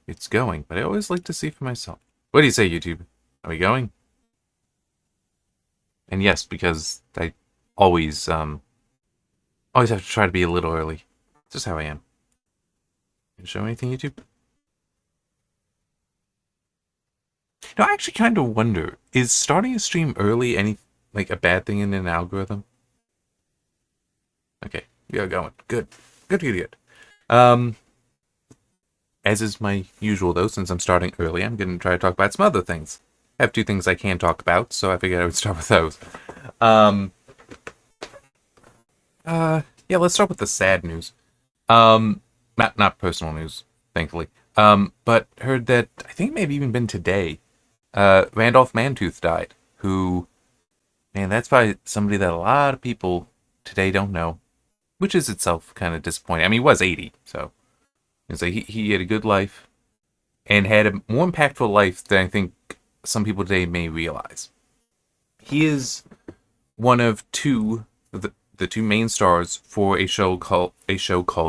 it's going, but I always like to see for myself. What do you say, YouTube? Are we going? And yes, because I always always have to try to be a little early. It's just how I am. Can you show anything, YouTube? No, I actually kind of wonder, is starting a stream early like a bad thing in an algorithm? Okay, we are going. Good. Good, good, good. Um, as is my usual though, since I'm starting early, I'm going to try to talk about some other things. I have two things I can talk about, so I figured I would start with those. Um, yeah, let's start with the sad news. Not personal news, thankfully. But heard that, I think it may have even been today, Randolph Mantooth died, who, man, that's probably somebody that a lot of people today don't know, which is itself kind of disappointing. I mean, he was 80, so it's like he had a good life and had a more impactful life than I think some people today may realize. He is one of the two main stars for a show called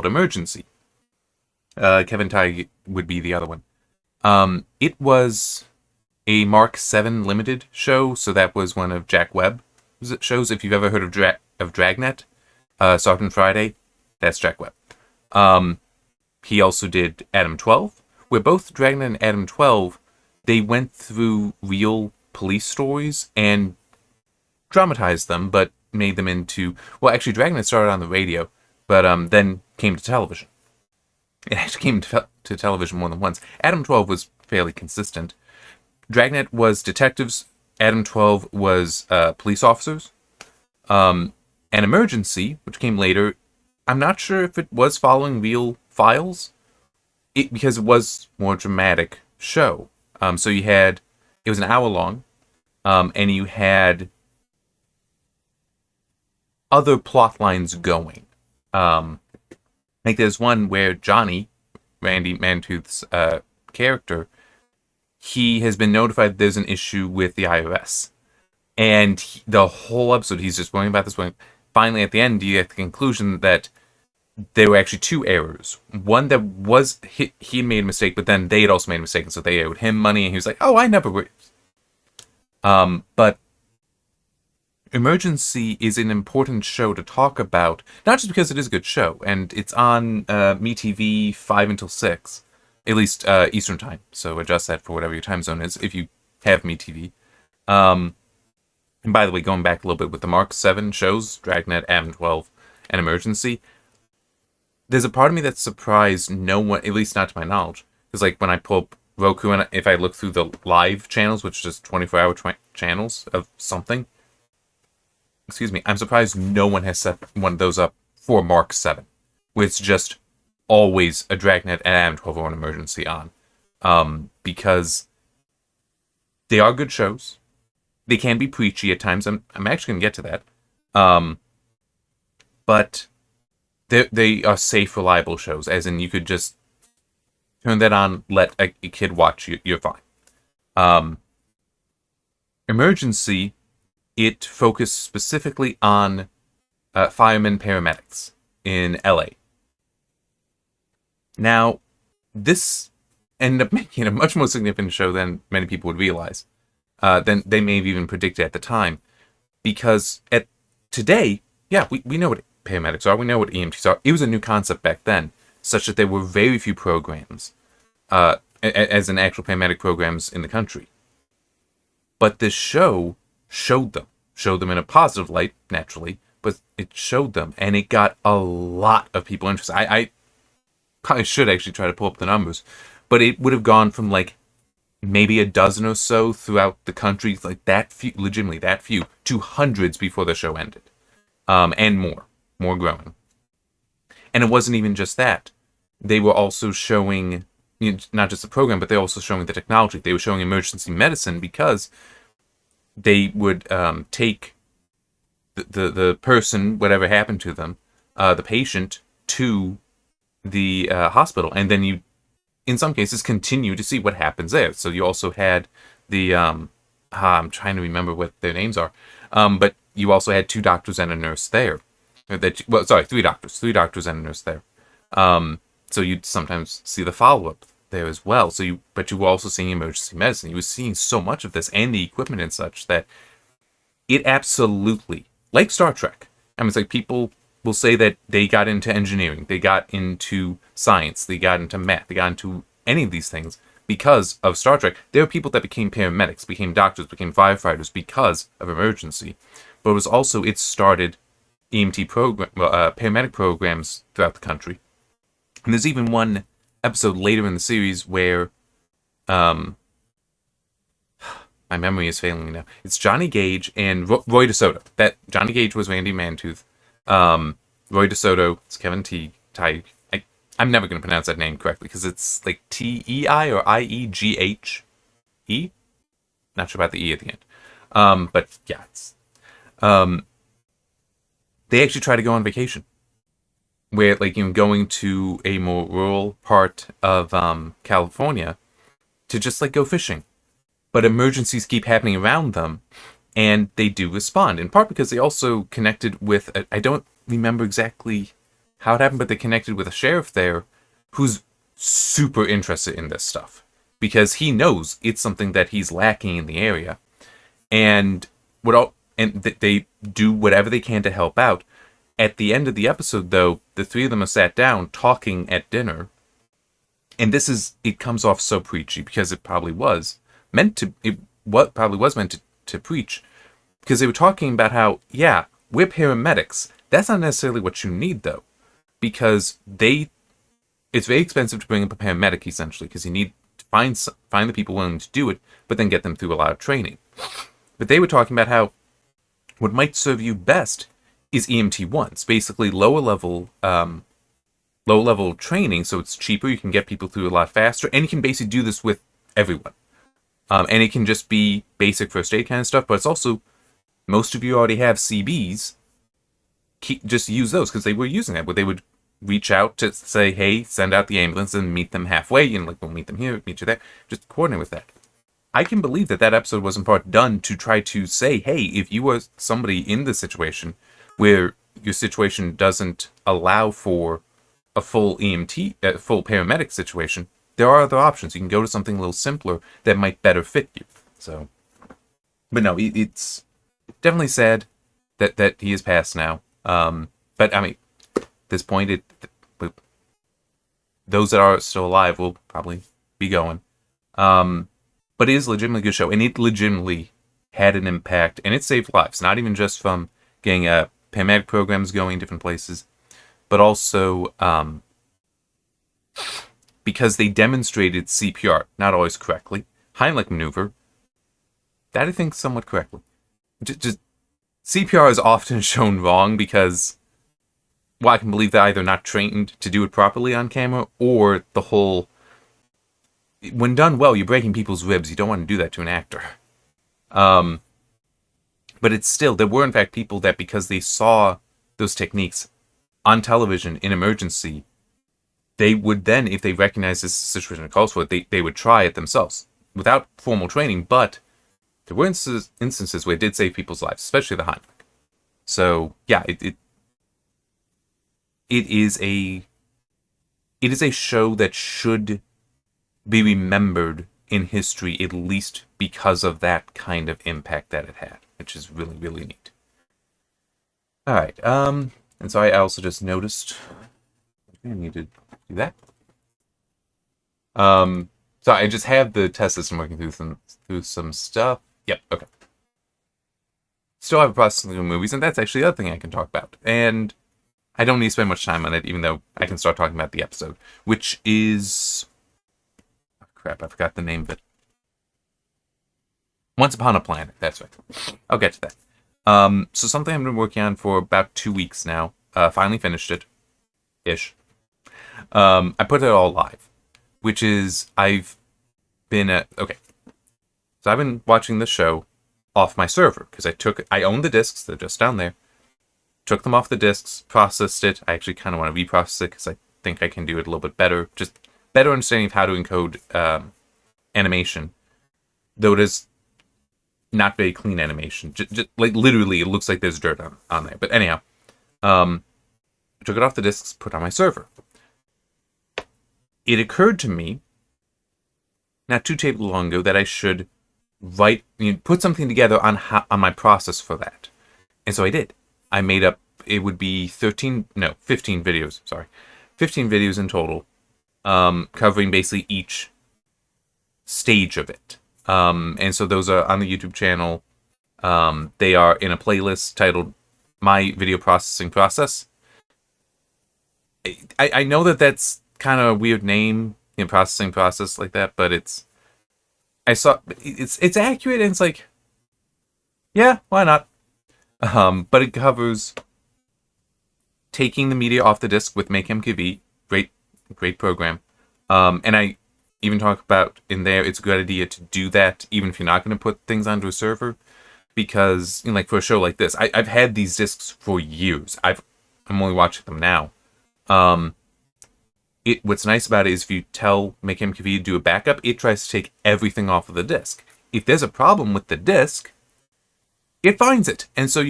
Emergency. Kevin Tighe would be the other one. It was a Mark 7 limited show, so that was one of Jack Webb's shows. If you've ever heard of Dragnet, Sergeant Friday, that's Jack Webb. He also did Adam 12, where both Dragnet and Adam 12, they went through real police stories and dramatized them, but made them into... Well, actually, Dragnet started on the radio, but then came to television. It actually came to television more than once. Adam 12 was fairly consistent. Dragnet was detectives. Adam 12 was police officers. An Emergency, which came later, I'm not sure if it was following real files, because it was more dramatic show. So you had... It was an hour long, and you had other plot lines going. Like there's one where Johnny, Randy Mantooth's character, he has been notified there's an issue with the IRS. And the whole episode, he's just going about this way. Finally, at the end, you get the conclusion that there were actually two errors. One that was, he made a mistake, but then they had also made a mistake, and so they owed him money, and he was like, oh, I never would. But Emergency is an important show to talk about, not just because it is a good show, and it's on MeTV 5 until 6, at least Eastern time, so adjust that for whatever your time zone is, if you have MeTV. And by the way, going back a little bit with the Mark 7 shows, Dragnet, Adam 12, and Emergency, there's a part of me that's surprised no one, at least not to my knowledge, because like when I pull up Roku and if I look through the live channels, which is just 24-hour channels of something, excuse me, I'm surprised no one has set one of those up for Mark 7, where it's just always a Dragnet and Adam 12 or an Emergency on. Because they are good shows. They can be preachy at times. I'm actually going to get to that. But they are safe, reliable shows, as in you could just turn that on, let a kid watch, you're fine. Emergency, it focused specifically on firemen paramedics in LA. Now, this ended up making it a much more significant show than many people would realize, than they may have even predicted at the time. Because today, yeah, we know what paramedics are, we know what EMTs are. It was a new concept back then, such that there were very few programs, as in actual paramedic programs in the country. But this show showed them in a positive light, naturally, but it showed them, and it got a lot of people interested. I probably should actually try to pull up the numbers, but it would have gone from like maybe a dozen or so throughout the country, like that few, legitimately that few, to hundreds before the show ended, and more growing. And it wasn't even just that; they were also showing, not just the program, but they were also showing the technology. They were showing emergency medicine because they would take the person, whatever happened to them, the patient, to the hospital, and then you, in some cases, continue to see what happens there. So you also had the I'm trying to remember what their names are, but you also had two doctors and a nurse there. Three doctors and a nurse there. So you'd sometimes see the follow-up there as well. But you were also seeing emergency medicine. You were seeing so much of this and the equipment and such that it absolutely, like Star Trek. I mean, it's like people will say that they got into engineering, they got into science, they got into math, they got into any of these things because of Star Trek. There are people that became paramedics, became doctors, became firefighters because of emergency. But it started paramedic programs throughout the country. And there's even one episode later in the series where, my memory is failing me now. It's Johnny Gage and Roy DeSoto. That Johnny Gage was Randy Mantooth. Roy DeSoto is Kevin Teig. I'm never going to pronounce that name correctly because it's like T-E-I or I-E-G-H-E. Not sure about the E at the end. But yeah, they actually try to go on vacation, where going to a more rural part of California to just go fishing. But emergencies keep happening around them, and they do respond, in part because they also connected with, I don't remember exactly how it happened, but they connected with a sheriff there who's super interested in this stuff, because he knows it's something that he's lacking in the area. And they do whatever they can to help out. At the end of the episode, though, the three of them are sat down talking at dinner, and it comes off so preachy because it probably was meant to preach, because they were talking about how, yeah, we're paramedics. That's not necessarily what you need, though, because it's very expensive to bring up a paramedic, essentially, because you need to find the people willing to do it, but then get them through a lot of training. But they were talking about how what might serve you best is EMT1s, basically lower level training, so it's cheaper, you can get people through a lot faster, and you can basically do this with everyone. And it can just be basic first aid kind of stuff, but it's also, most of you already have CBs, just use those, because they were using that, where they would reach out to say, hey, send out the ambulance and meet them halfway, we'll meet them here, meet you there, just coordinate with that. I can believe that episode was in part done to try to say, hey, if you are somebody in this situation where your situation doesn't allow for a full full paramedic situation, there are other options. You can go to something a little simpler that might better fit you. So, but no, it's definitely sad that he is passed now. But I mean, at this point, those that are still alive will probably be going. But it is a legitimately good show, and it legitimately had an impact, and it saved lives, not even just from getting paramedic programs going different places, but also because they demonstrated CPR, not always correctly, Heimlich maneuver, that I think somewhat correctly. Just CPR is often shown wrong because, well, I can believe they're either not trained to do it properly on camera, or the whole, when done well, you're breaking people's ribs. You don't want to do that to an actor. But it's still, there were in fact people that, because they saw those techniques on television in emergency, they would then, if they recognized this situation calls for it, they would try it themselves without formal training. But there were instances where it did save people's lives, especially the Heimlich. So yeah, it is a show that should be remembered in history, at least because of that kind of impact that it had, which is really, really neat. All right, and so I also just noticed I need to do that. So I just have the test system working through some stuff. Yep, okay. Still have a process through movies, and that's actually the other thing I can talk about. And I don't need to spend much time on it, even though I can start talking about the episode, which is, oh, crap, I forgot the name of it. Once Upon a Planet, that's right. I'll get to that. So something I've been working on for about 2 weeks now. Finally finished it. Ish. I put it all live, which is, I've been okay. So I've been watching the show off my server, because I own the discs, they're just down there. Took them off the discs, processed it. I actually kind of want to reprocess it, because I think I can do it a little bit better. Just better understanding of how to encode animation. Though it is not very clean animation. Just like, literally, it looks like there's dirt on there. But anyhow, took it off the discs, put it on my server. It occurred to me not too terribly long ago, that I should put something together on my process for that. And so I did. I made up, it would be 15 videos, sorry. 15 videos in total, covering basically each stage of it. And so those are on the YouTube channel. They are in a playlist titled My Video Processing Process. I know that that's kind of a weird name, processing process like that, but it's accurate, and it's like, yeah, why not? But it covers taking the media off the disk with MakeMKV, great program. And I even talk about in there, it's a good idea to do that even if you're not going to put things onto a server, because like for a show like this, I've had these discs for years. I'm only watching them now. What's nice about it is if you tell MakeMKV to do a backup, it tries to take everything off of the disk. If there's a problem with the disk, it finds it. And so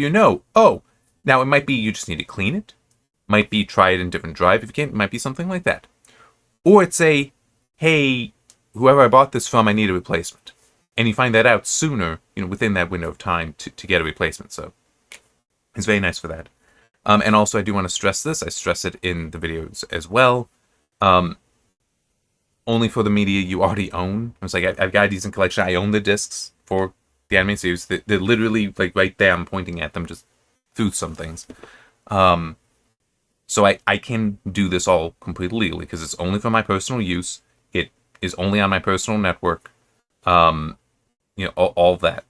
oh, now it might be you just need to clean it. Might be try it in a different drive if you can. It might be something like that. Or it's a, hey, whoever I bought this from, I need a replacement. And you find that out sooner, within that window of time to get a replacement. So it's very nice for that. And also I do want to stress this. I stress it in the videos as well. Only for the media you already own. It's like, I've got a decent collection. I own the discs for the anime series. They're literally like right there. I'm pointing at them just through some things. So I can do this all completely legally because it's only for my personal use. It is only on my personal network. All that.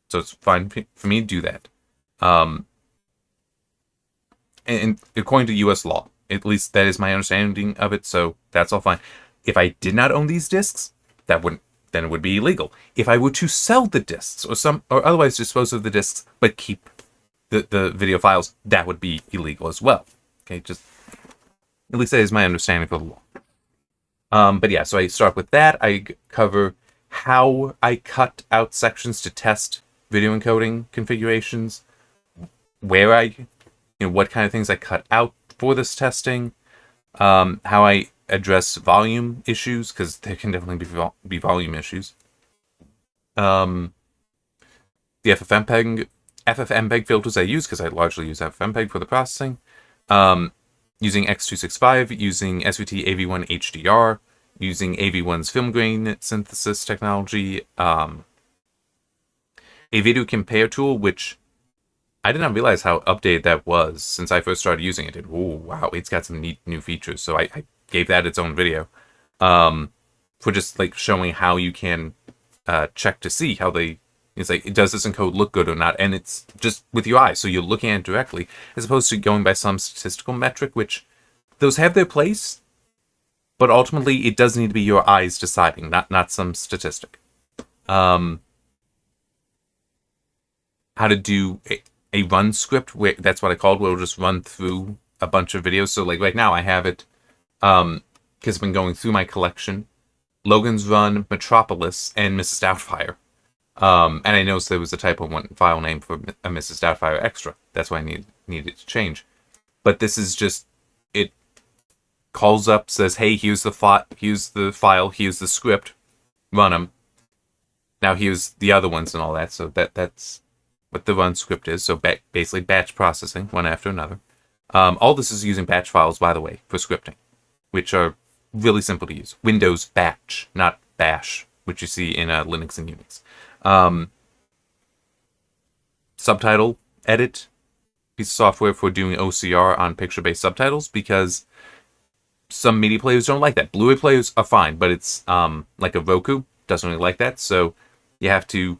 So it's fine for me to do that. And according to U.S. law, at least that is my understanding of it. So that's all fine. If I did not own these discs, then it would be illegal. If I were to sell the discs or otherwise dispose of the discs but keep the video files, that would be illegal as well. Okay, just at least that is my understanding of the law. But yeah, so I start with that. I cover how I cut out sections to test video encoding configurations, where what kind of things I cut out for this testing, how I address volume issues, because there can definitely be volume issues. The FFmpeg filters I use, because I largely use FFmpeg for the processing. Using X265, using SVT AV1 HDR, using AV1's film grain synthesis technology, a video compare tool, which I did not realize how updated that was since I first started using it. Oh, wow, it's got some neat new features. So I gave that its own video for just like showing how you can check to see how it's like, does this encode look good or not? And it's just with your eyes, so you're looking at it directly, as opposed to going by some statistical metric, which those have their place, but ultimately it does need to be your eyes deciding, not some statistic. How to do a run script, that's what I called, where it'll just run through a bunch of videos. So like right now I have it, because I've been going through my collection, Logan's Run, Metropolis, and Mrs. Doubtfire. And I noticed there was a typo one file name for a Mrs. Doubtfire extra. That's why I needed it to change. But this is just, it calls up, says, hey, here's the file, here's the script, run them. Now here's the other ones and all that. So that's what the run script is. So basically batch processing, one after another. All this is using batch files, by the way, for scripting, which are really simple to use. Windows batch, not bash, which you see in Linux and Unix. Subtitle edit, piece of software for doing OCR on picture-based subtitles, because some media players don't like that. Blu-ray players are fine, but it's like a Roku doesn't really like that, so you have to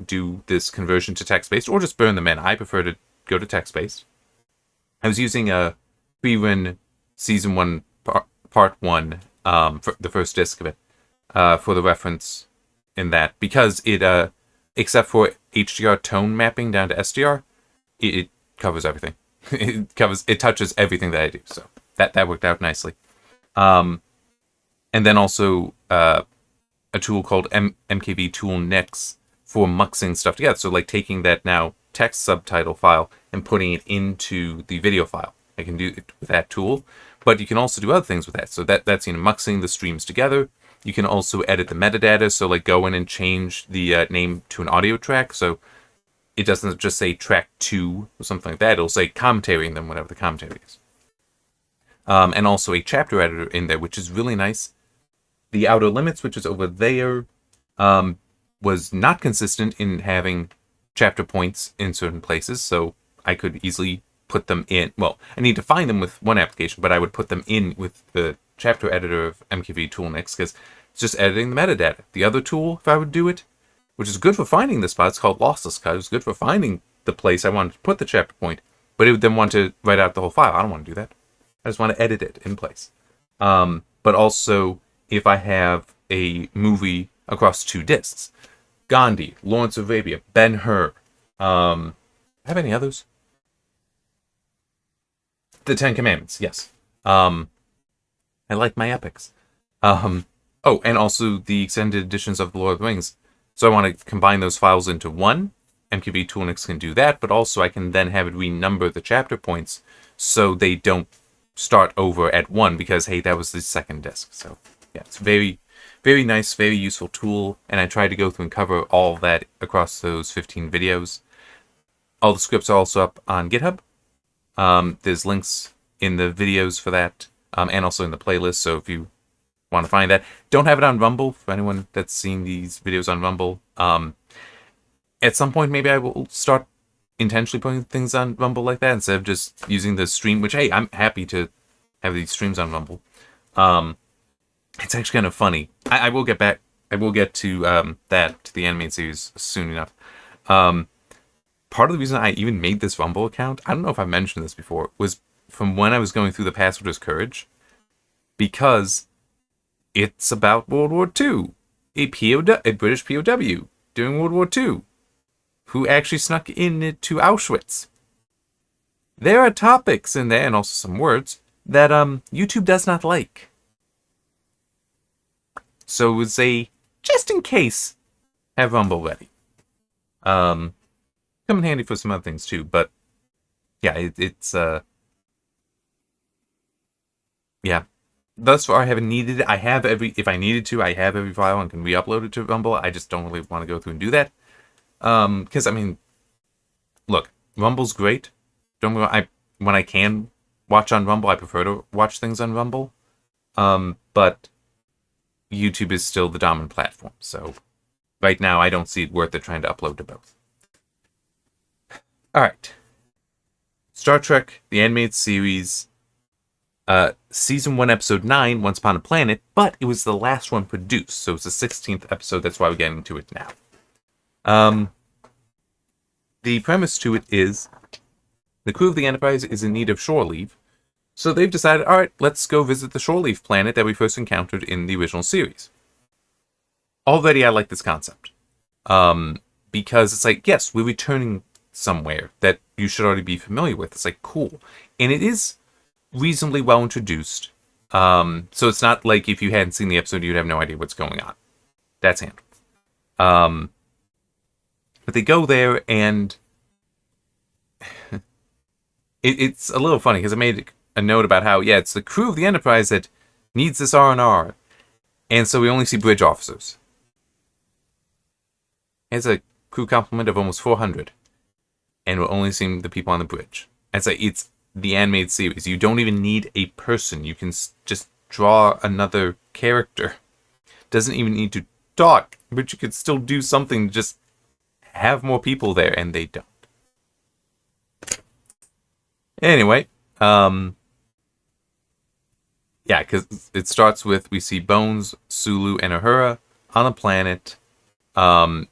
do this conversion to text-based, or just burn them in. I prefer to go to text-based. I was using a pre-run Season 1 Part 1, for the first disc of it, for the reference in that, because it, except for HDR tone mapping down to SDR, it covers everything. It touches everything that I do, so that worked out nicely. And then also a tool called MKV Tool Nix for muxing stuff together. So like taking that now text subtitle file and putting it into the video file. I can do it with that tool, but you can also do other things with that. So that's muxing the streams together. You can also edit the metadata, so like go in and change the name to an audio track, so it doesn't just say track 2 or something like that. It'll say commentary and then whatever the commentary is. And also a chapter editor in there, which is really nice. The Outer Limits, which is over there, was not consistent in having chapter points in certain places, so I could easily put them in. Well, I need to find them with one application, but I would put them in with the chapter editor of MKV Toolnix, because it's just editing the metadata. The other tool, if I would do it, which is good for finding the spot, it's called Lossless Cut. It's good for finding the place I wanted to put the chapter point, but it would then want to write out the whole file. I don't want to do that. I just want to edit it in place. But also, if I have a movie across 2 discs, Gandhi, Lawrence of Arabia, Ben-Hur, have any others? The Ten Commandments, yes. I like my epics. Oh, and also the extended editions of The Lord of the Rings. So I want to combine those files into one. MKV Toolnix can do that, but also I can then have it renumber the chapter points so they don't start over at 1 because, hey, that was the second disc. So, yeah, it's very, very nice, very useful tool, and I tried to go through and cover all of that across those 15 videos. All the scripts are also up on GitHub. There's links in the videos for that, and also in the playlist, so if you want to find that. Don't have it on Rumble, for anyone that's seeing these videos on Rumble. At some point, maybe I will start intentionally putting things on Rumble like that, instead of just using the stream, which, hey, I'm happy to have these streams on Rumble. It's actually kind of funny. I will get back, I will get to that, to the animated series soon enough. Part of the reason I even made this Rumble account, I don't know if I mentioned this before, was from when I was going through the Passwordless Courage, because it's about World War II. A British POW during World War II, who actually snuck into Auschwitz. There are topics in there, and also some words, that YouTube does not like. So it was a, just in case, have Rumble ready. Come in handy for some other things too, but yeah, it's yeah. Thus far, I haven't needed it. I have if I needed to, I have every file and can re-upload it to Rumble. I just don't really want to go through and do that. Because, I mean, look, Rumble's great. Don't when I can watch on Rumble, I prefer to watch things on Rumble. But YouTube is still the dominant platform. So right now, I don't see it worth it trying to upload to both. All right. Star Trek, the animated series, Season 1, Episode 9, Once Upon a Planet, but it was the last one produced, so it's the 16th episode, that's why we're getting to it now. The premise to it is, the crew of the Enterprise is in need of shore leave, so they've decided, alright, let's go visit the shore leave planet that we first encountered in the original series. Already I like this concept. Because it's like, yes, we're returning somewhere that you should already be familiar with. It's like, cool. And it is reasonably well introduced. So it's not like if you hadn't seen the episode, you'd have no idea what's going on. That's handled. But they go there, and it's a little funny, because I made a note about how, yeah, it's the crew of the Enterprise that needs this R&R. And so we only see bridge officers. It's a crew complement of almost 400. And we're only seeing the people on the bridge. And so it's the animated series. You don't even need a person. You can just draw another character. Doesn't even need to talk, but you could still do something to just have more people there, and they don't. Anyway, yeah, because it starts with, we see Bones, Sulu, and Uhura on a planet, and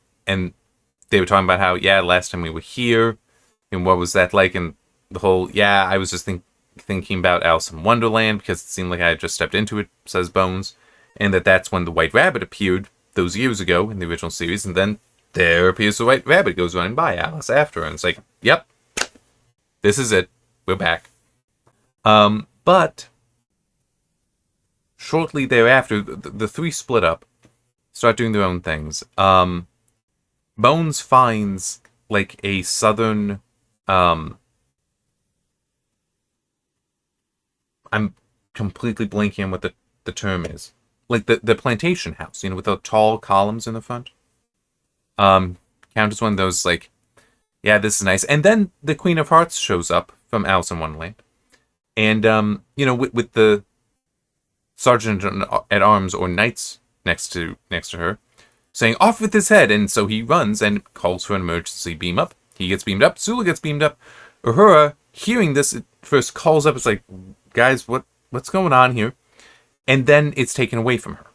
they were talking about how, yeah, last time we were here, and what was that like, and the whole, yeah, I was just thinking about Alice in Wonderland, because it seemed like I had just stepped into it, says Bones, and that's when the White Rabbit appeared those years ago in the original series, and then there appears the White Rabbit, goes running by Alice after her, and it's like, yep, this is it, we're back. But shortly thereafter, the three split up, start doing their own things. Bones finds, like, a southern, I'm completely blanking on what the term is. like the plantation house, with the tall columns in the front. Count as one of those, like, yeah, this is nice. And then the Queen of Hearts shows up from Alice in Wonderland. And, with the Sergeant at Arms or Knights next to her, saying, "Off with his head!" And so he runs and calls for an emergency beam up. He gets beamed up. Sula gets beamed up. Uhura, hearing this, at first calls up. It's like, guys, what's going on here? And then it's taken away from her.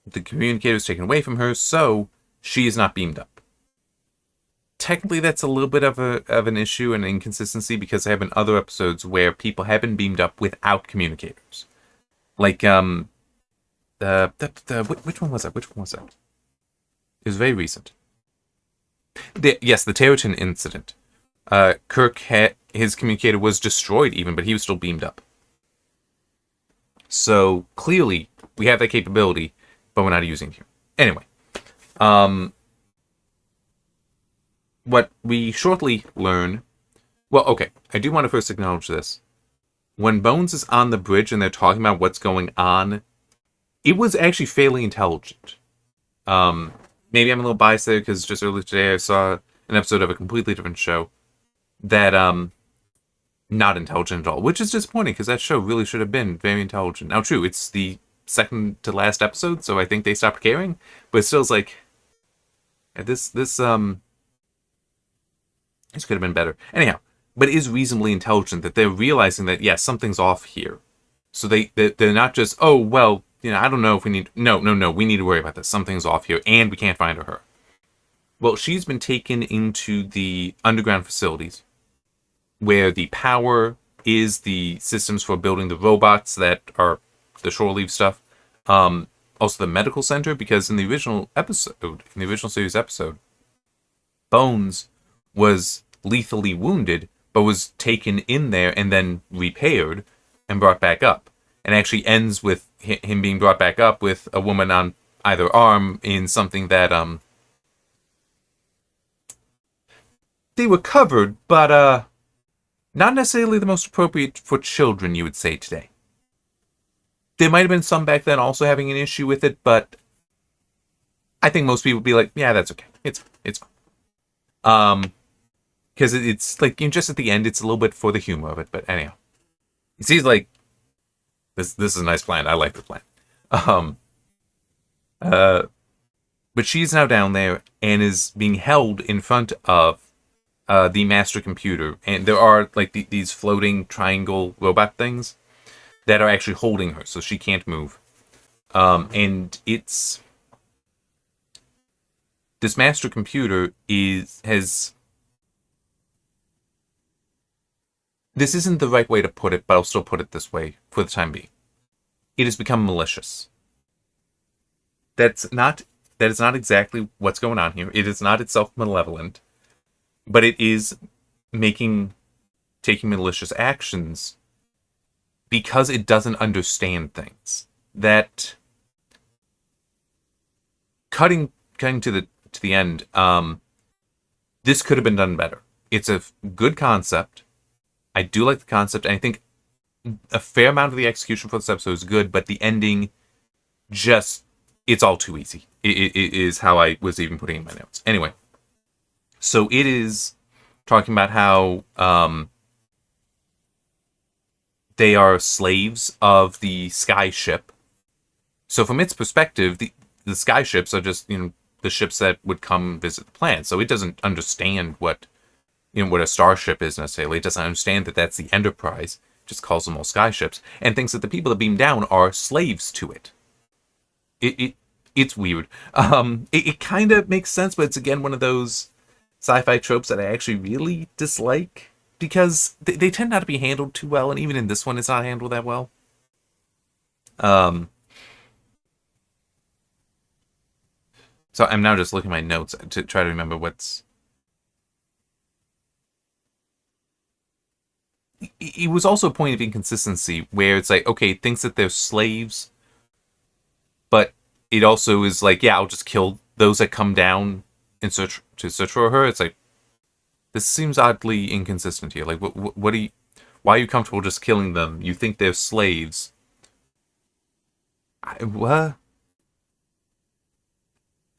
The communicator is taken away from her, so she is not beamed up. Technically, that's a little bit of an issue and inconsistency, because there have been other episodes where people have been beamed up without communicators. Like, which one was that? Which one was that? It was very recent. Yes, the Territon incident. Kirk his communicator was destroyed even, but he was still beamed up. So clearly, we have that capability, but we're not using it here. Anyway, what we shortly learn. Well, okay, I do want to first acknowledge this. When Bones is on the bridge and they're talking about what's going on, it was actually fairly intelligent. Maybe I'm a little biased there because just earlier today I saw an episode of a completely different show that not intelligent at all, which is disappointing because that show really should have been very intelligent. Now, true, it's the second to last episode, so I think they stopped caring, but it still is like, this could have been better. Anyhow, but it is reasonably intelligent that they're realizing that, yes, something's off here. So they're not just, oh, well, I don't know if we need... No, we need to worry about this. Something's off here, and we can't find her. Well, she's been taken into the underground facilities, where the power is the systems for building the robots that are the shore leave stuff. Also the medical center, because in the original series episode, Bones was lethally wounded, but was taken in there and then repaired and brought back up. And actually ends with him being brought back up with a woman on either arm in something that, they were covered, but, not necessarily the most appropriate for children, you would say, today. There might have been some back then also having an issue with it, but I think most people would be like, yeah, that's okay. It's fine. Because it's like, just at the end, it's a little bit for the humor of it, but anyhow. He's like, this is a nice plan. I like the plan. But she's now down there and is being held in front of the master computer, and there are like these floating triangle robot things that are actually holding her, so she can't move. And this master computer has. This isn't the right way to put it, but I'll still put it this way for the time being. It has become malicious. That is not exactly what's going on here. It is not itself malevolent, but it is taking malicious actions because it doesn't understand things. That cutting to the end, this could have been done better. It's a good concept. I do like the concept, and I think a fair amount of the execution for this episode is good, but the ending it's all too easy. It is how I was even putting in my notes. Anyway, so it is talking about how they are slaves of the sky ship. So from its perspective, the sky ships are just, the ships that would come visit the planet. So it doesn't understand what a starship is necessarily. It doesn't understand that that's the Enterprise. It just calls them all sky ships, and thinks that the people that beam down are slaves to it. It's weird. It kind of makes sense, but it's again one of those sci-fi tropes that I actually really dislike, because they tend not to be handled too well, and even in this one, it's not handled that well. So I'm now just looking at my notes to try to remember what's... It was also a point of inconsistency where it's like, okay, it thinks that they're slaves, but it also is like, yeah, I'll just kill those that come down and search for her. It's like, this seems oddly inconsistent here. Like, why are you comfortable just killing them? You think they're slaves. What?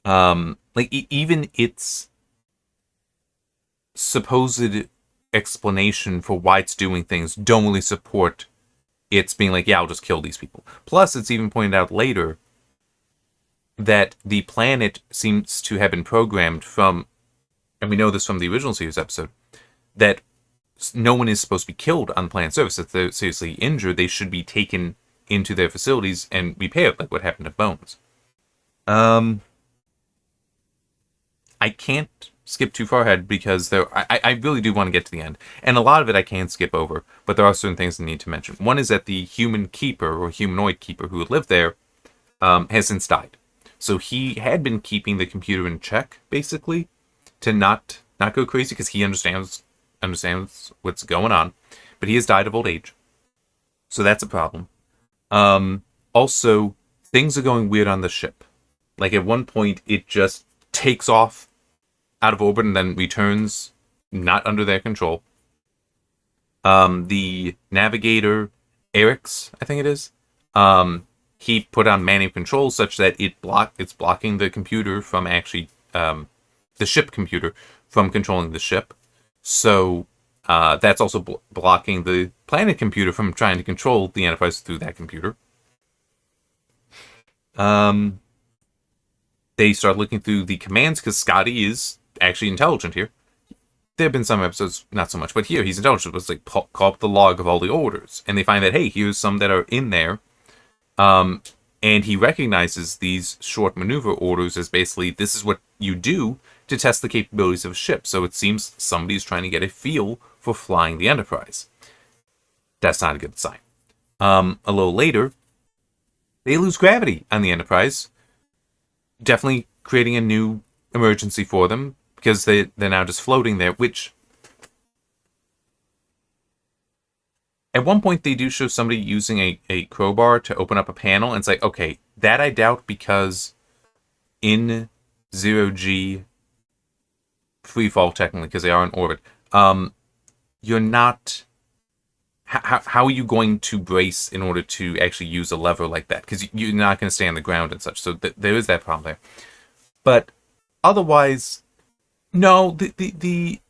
Like even its supposed explanation for why it's doing things don't really support it's being like, yeah, I'll just kill these people. Plus, it's even pointed out later that the planet seems to have been programmed from, and we know this from the original series episode, that no one is supposed to be killed on planet surface. If they're seriously injured, they should be taken into their facilities and repaired, like what happened to Bones. I can't skip too far ahead because I really do want to get to the end. And a lot of it I can skip over, but there are certain things I need to mention. One is that the human keeper, or humanoid keeper who lived there, has since died. So he had been keeping the computer in check, basically, to not go crazy, because he understands what's going on. But he has died of old age. So that's a problem. Also, things are going weird on the ship. Like, at one point, it just takes off out of orbit and then returns not under their control. The navigator, Eric's, I think it is, he put on manual control such that it's blocking the computer from actually, the ship computer from controlling the ship. So that's also blocking the planet computer from trying to control the Enterprise through that computer. They start looking through the commands because Scotty is actually intelligent here. There have been some episodes, not so much, but here he's intelligent. It's like, call up the log of all the orders. And they find that, hey, here's some that are in there. And he recognizes these short maneuver orders as basically, this is what you do to test the capabilities of a ship. So it seems somebody's trying to get a feel for flying the Enterprise. That's not a good sign. A little later, they lose gravity on the Enterprise, definitely creating a new emergency for them, because they're now just floating there, which at one point they do show somebody using a crowbar to open up a panel, and it's like, okay, that I doubt, because in 0G freefall, technically, because they are in orbit, you're not... How are you going to brace in order to actually use a lever like that? Because you're not going to stay on the ground and such. So there is that problem there. But otherwise, no, the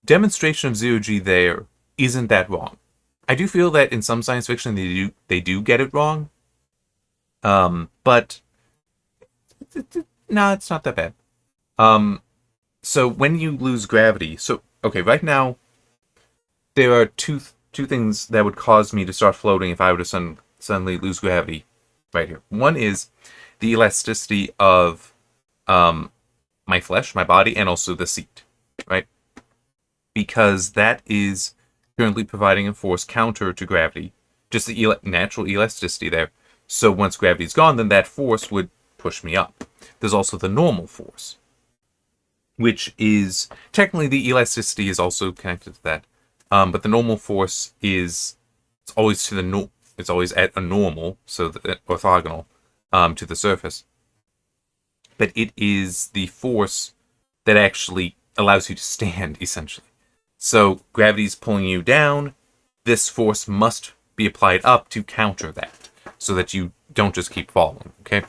demonstration of zero-G there isn't that wrong. I do feel that in some science fiction they do get it wrong. But no, it's not that bad. So when you lose gravity, so okay, right now there are two things that would cause me to start floating if I were to suddenly lose gravity right here. One is the elasticity of my flesh, my body, and also the seat, right? Because that is currently providing a force counter to gravity, just the natural elasticity there. So once gravity's gone, then that force would push me up. There's also the normal force, which is technically the elasticity is also connected to that. But the normal force is it's always at a normal, so orthogonal to the surface. But it is the force that actually allows you to stand, essentially. So gravity's pulling you down. This force must be applied up to counter that, so that you don't just keep falling. Okay.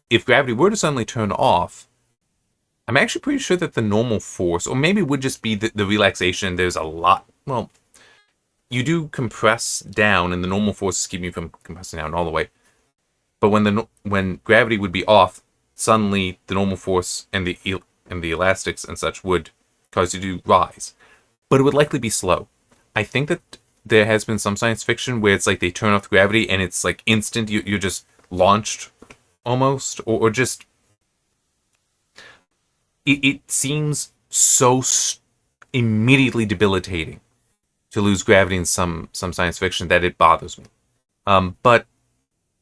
If gravity were to suddenly turn off, I'm actually pretty sure that the normal force, or maybe it would just be the relaxation. There's a lot. Well, you do compress down, and the normal force is keeping you from compressing down all the way. But when gravity would be off, suddenly the normal force and the elastics and such would cause you to rise. But it would likely be slow. I think that there has been some science fiction where it's like they turn off gravity and it's like instant. You're just launched almost, or just. It seems so immediately debilitating to lose gravity in some science fiction that it bothers me. But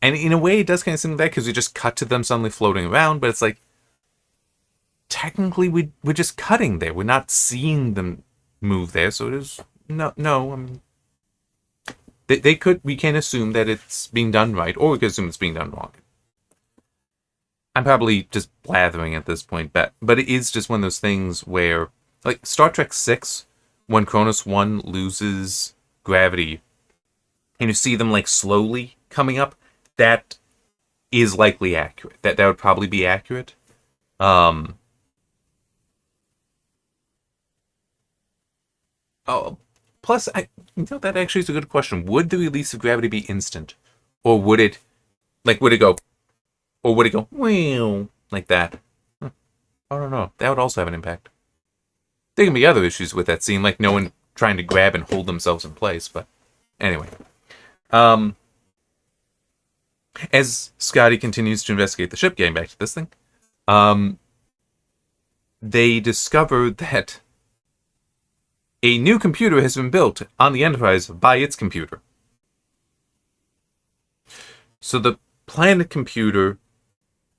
in a way, it does kind of seem like that, because we just cut to them suddenly floating around. But it's like, technically, we're just cutting there. We're not seeing them move there. So it is no. I mean, we can assume that it's being done right, or we can assume it's being done wrong. I'm probably just blathering at this point, but it is just one of those things where, like Star Trek 6, when Cronus 1 loses gravity, and you see them like slowly coming up, that is likely accurate. That would probably be accurate. Um, oh, plus, that actually is a good question. Would the release of gravity be instant, or would it would it go, wow, like that? I don't know. That would also have an impact. There can be other issues with that scene, like no one trying to grab and hold themselves in place. But anyway, um, as Scotty continues to investigate the ship, getting back to this thing, um, they discover that a new computer has been built on the Enterprise by its computer. So the planet computer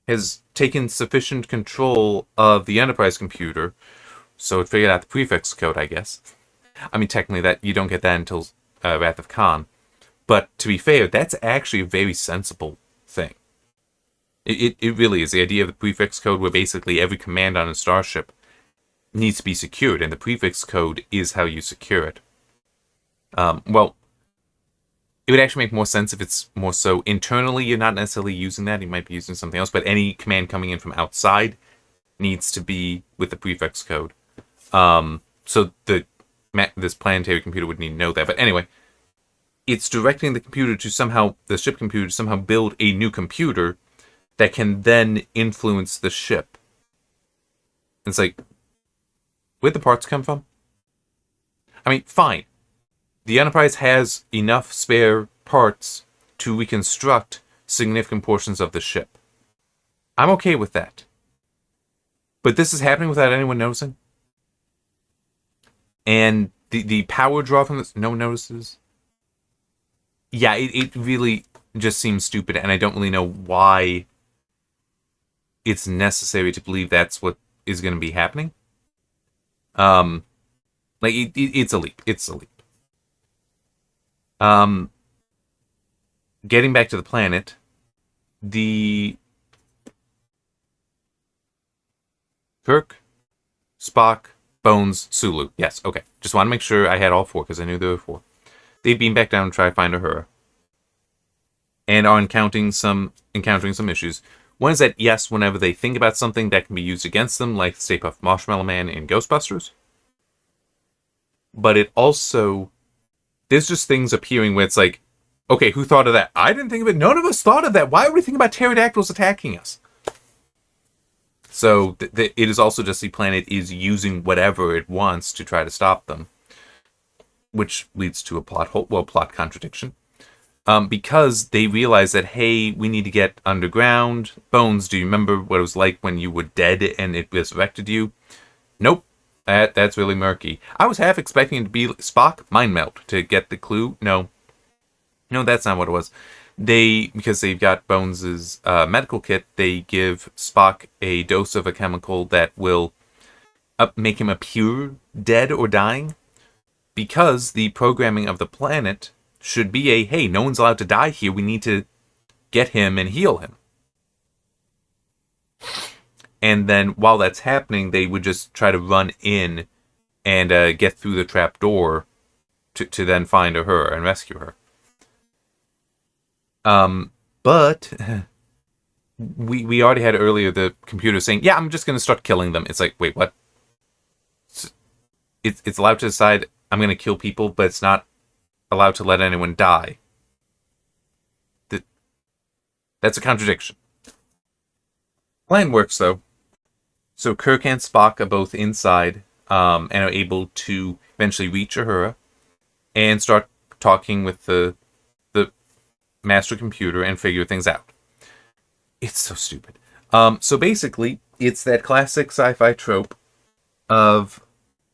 has taken sufficient control of the Enterprise computer, so it figured out the prefix code, I guess. I mean, technically, that you don't get that until Wrath of Khan. But to be fair, that's actually a very sensible thing. It really is. The idea of the prefix code, where basically every command on a starship needs to be secured, and the prefix code is how you secure it. Well, it would actually make more sense if it's more so internally you're not necessarily using that. You might be using something else, but any command coming in from outside needs to be with the prefix code. So this planetary computer would need to know that. But anyway, it's directing the computer to the ship computer to somehow build a new computer that can then influence the ship. It's like, where'd the parts come from? I mean, fine. The Enterprise has enough spare parts to reconstruct significant portions of the ship. I'm okay with that. But this is happening without anyone noticing. And the power draw from this, no one notices. Yeah, it really just seems stupid, and I don't really know why it's necessary to believe that's what is going to be happening. It's a leap. It's a leap. Getting back to the planet, the Kirk, Spock, Bones, Sulu. Yes, okay. Just want to make sure I had all four, because I knew there were four. They beam back down and try to find Uhura, and are encountering some issues. One is that, yes, whenever they think about something that can be used against them, like Stay Puft Marshmallow Man in Ghostbusters, but it also, there's just things appearing where it's like, okay, who thought of that? I didn't think of it. None of us thought of that. Why would we think about pterodactyls attacking us? So it is also just the planet is using whatever it wants to try to stop them, which leads to a plot contradiction. Because they realize that, hey, we need to get underground. Bones, do you remember what it was like when you were dead and it resurrected you? Nope. That's really murky. I was half expecting it to be Spock mind melt to get the clue. No, that's not what it was. Because they've got Bones's medical kit, they give Spock a dose of a chemical that will make him appear dead or dying. Because the programming of the planet should be hey, no one's allowed to die here. We need to get him and heal him. And then while that's happening, they would just try to run in and get through the trap door to then find her and rescue her. But we already had earlier the computer saying, yeah, I'm just going to start killing them. It's like, wait, what? It's allowed to decide I'm going to kill people, but it's not allowed to let anyone die. That's a contradiction. Plan works, though. So Kirk and Spock are both inside and are able to eventually reach Uhura and start talking with the master computer and figure things out. It's so stupid. So basically, it's that classic sci-fi trope of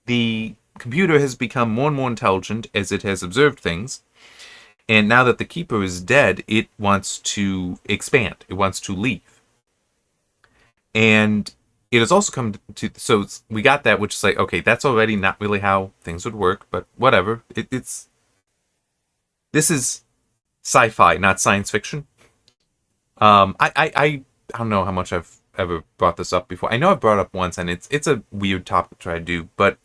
the computer has become more and more intelligent as it has observed things, and now that the Keeper is dead, it wants to expand. It wants to leave. And it has also come to... So we got that, which is like, okay, that's already not really how things would work, but whatever. This is sci-fi, not science fiction. I don't know how much I've ever brought this up before. I know I've brought it up once, and it's a weird topic to try to do, but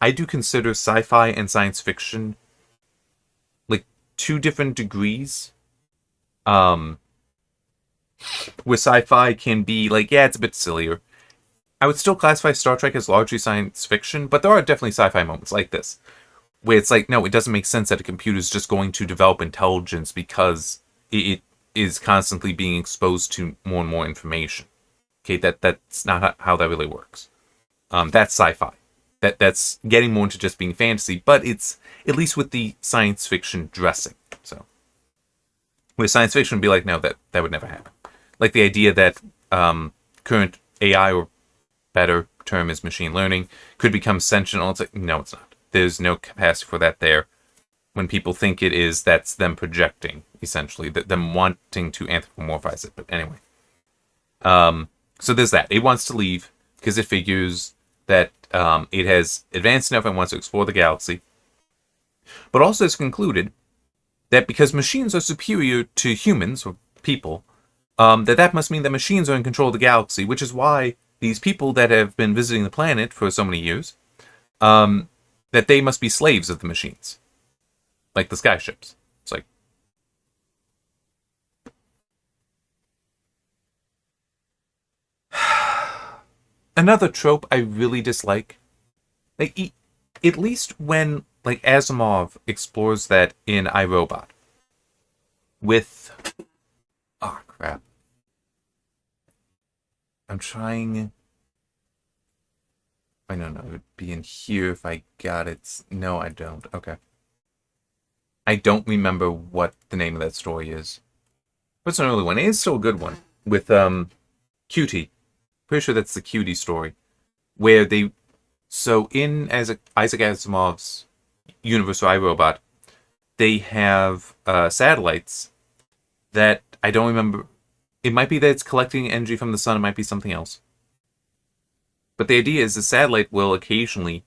I do consider sci-fi and science fiction like two different degrees. Um, where sci-fi can be like, yeah, it's a bit sillier. I would still classify Star Trek as largely science fiction, but there are definitely sci-fi moments like this, where it's like, no, it doesn't make sense that a computer is just going to develop intelligence because it is constantly being exposed to more and more information. Okay, that's not how that really works. That's sci-fi. That's getting more into just being fantasy, but it's at least with the science fiction dressing. So, with science fiction, would be like, no, that would never happen. Like the idea that current AI, or better term is machine learning, could become sentient. It's like, no, it's not. There's no capacity for that there. When people think it is, that's them projecting, essentially, them wanting to anthropomorphize it. But anyway. So there's that. It wants to leave because it figures that it has advanced enough and wants to explore the galaxy. But also has concluded that because machines are superior to humans, or people, that must mean that machines are in control of the galaxy, which is why these people that have been visiting the planet for so many years, that they must be slaves of the machines. Like the skyships. It's like, another trope I really dislike. Like, at least when, like, Asimov explores that in iRobot. With... Oh, crap. I'm trying... I don't know, it would be in here if I got it. No, I don't. Okay. I don't remember what the name of that story is. But it's an early one. It is still a good one. With, Cutie. Pretty sure that's the Cutie story. Where they... So, in Isaac Asimov's universe or iRobot, they have satellites that I don't remember. It might be that it's collecting energy from the sun. It might be something else. But the idea is the satellite will occasionally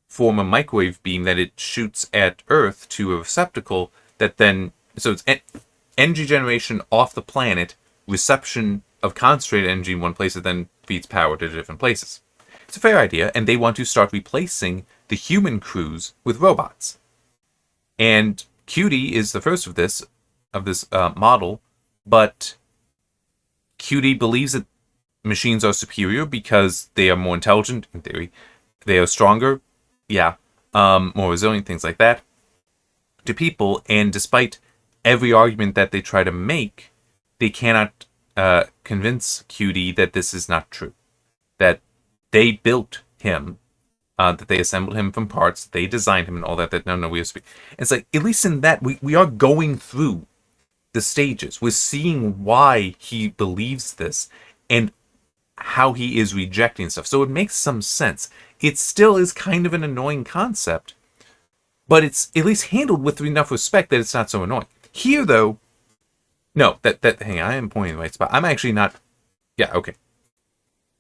form a microwave beam that it shoots at Earth to a receptacle that then... So it's energy generation off the planet, reception of concentrated energy in one place that then feeds power to different places. It's a fair idea, and they want to start replacing the human crews with robots. And Cutie is the first of this model, but Cutie believes that machines are superior because they are more intelligent, in theory. They are stronger, yeah, more resilient, things like that, to people. And despite every argument that they try to make, they cannot convince Cutie that this is not true. That they built him, that they assembled him from parts, they designed him and all that, no, we have to be. It's like, at least in that, we are going through the stages. We're seeing why he believes this and how he is rejecting stuff. So it makes some sense. It still is kind of an annoying concept, but it's at least handled with enough respect that it's not so annoying. Here, though, no, hang on, I am pointing in the right spot. I'm actually not, yeah, okay.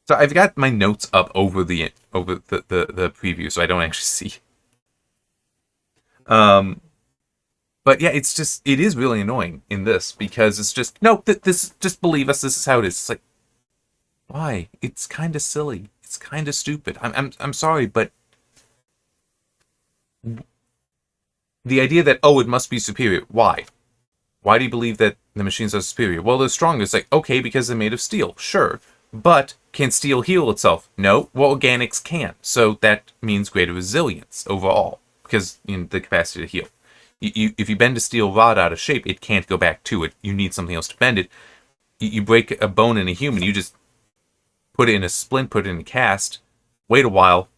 So I've got my notes up over the preview, so I don't actually see. But yeah, it is really annoying in this because it's just, no, this, just believe us, this is how it is. It's like, why? It's kind of silly. It's kind of stupid. I'm sorry, but the idea that, oh, it must be superior. Why? Why do you believe that the machines are superior? Well, they're stronger. It's like, okay, because they're made of steel. Sure. But can steel heal itself? No. Well, organics can. So that means greater resilience overall because the capacity to heal. If you bend a steel rod out of shape, it can't go back to it. You need something else to bend it. You break a bone in a human, you just put it in a splint, put it in a cast, wait a while,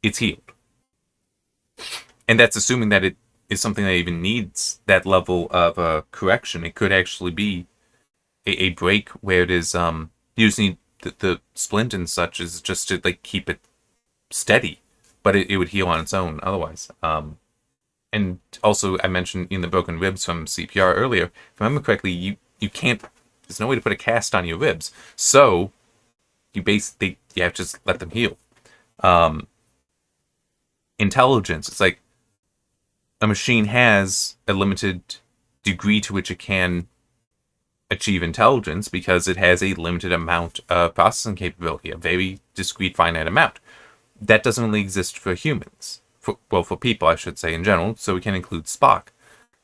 it's healed. And that's assuming that it is something that even needs that level of correction. It could actually be a break where it is, you just need the splint and such is just to like keep it steady, but it would heal on its own otherwise. And also, I mentioned in the broken ribs from CPR earlier, if I remember correctly, you can't, there's no way to put a cast on your ribs. So, you have to just let them heal. Intelligence, it's like a machine has a limited degree to which it can achieve intelligence because it has a limited amount of processing capability, a very discrete, finite amount. That doesn't really exist for humans. For people, I should say, in general, so we can include Spock.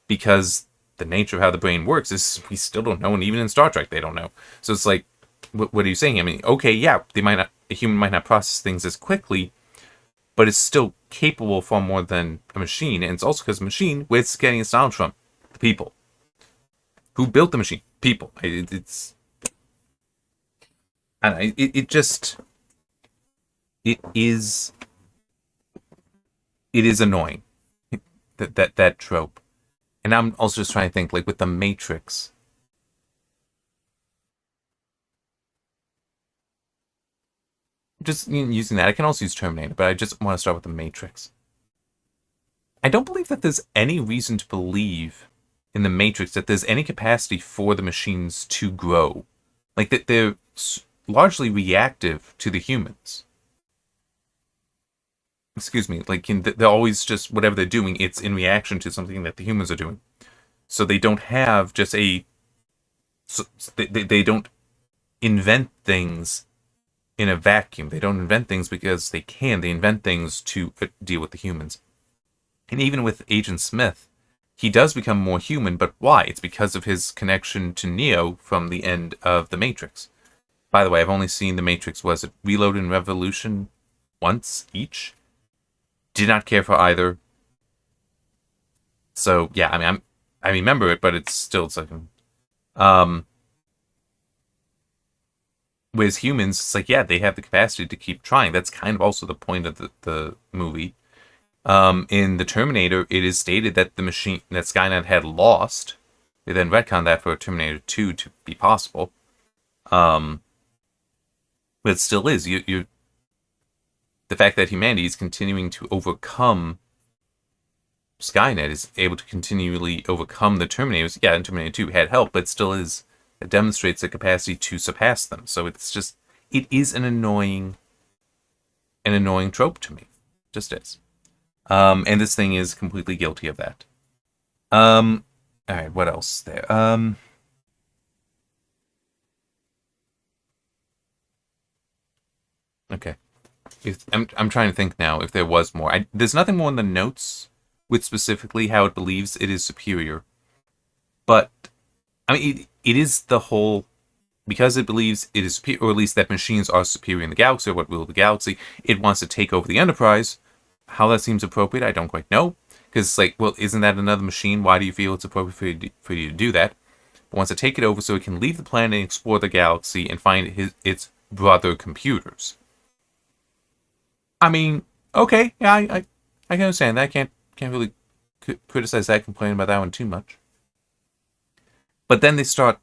because the nature of how the brain works is we still don't know, and even in Star Trek they don't know. So it's like, what are you saying? I mean, okay, yeah, a human might not process things as quickly, but it's still capable far more than a machine, and it's also because a machine, where it's getting its knowledge from, the people who built the machine, people. It's, I don't know, it is annoying that trope. And I'm also just trying to think, like with the Matrix. Just using that, I can also use Terminator, but I just want to start with the Matrix. I don't believe that there's any reason to believe in the Matrix that there's any capacity for the machines to grow. Like that they're largely reactive to the humans. Excuse me, like they're always just, whatever they're doing, it's in reaction to something that the humans are doing. So they don't have just they don't invent things in a vacuum. They don't invent things because they can. They invent things to deal with the humans. And even with Agent Smith, he does become more human, but why? It's because of his connection to Neo from the end of The Matrix. By the way, I've only seen The Matrix, was it Reload and Revolution once each? Did not care for either. So, yeah, I mean, I remember it, but it's like... Whereas humans, it's like, yeah, they have the capacity to keep trying. That's kind of also the point of the movie. In the Terminator, it is stated that the machine that Skynet had lost. They then retconned that for Terminator 2 to be possible. But it still is. The fact that humanity is continuing to overcome Skynet, is able to continually overcome the Terminators. Yeah, in Terminator 2 had help, but still is. It demonstrates the capacity to surpass them. So it's just, it is an annoying trope to me. Just is. And this thing is completely guilty of that. Alright, what else there? Okay. I'm trying to think now if there was more. There's nothing more in the notes with specifically how it believes it is superior. But, I mean, it is the whole, because it believes it is superior, or at least that machines are superior in the galaxy, or what rule the galaxy, it wants to take over the Enterprise. How that seems appropriate, I don't quite know. Because it's like, well, isn't that another machine? Why do you feel it's appropriate for you to do that? But wants to take it over so it can leave the planet and explore the galaxy and find its brother computers. I mean, okay, yeah, I can understand that. I can't really criticize that, complain about that one too much. But then they start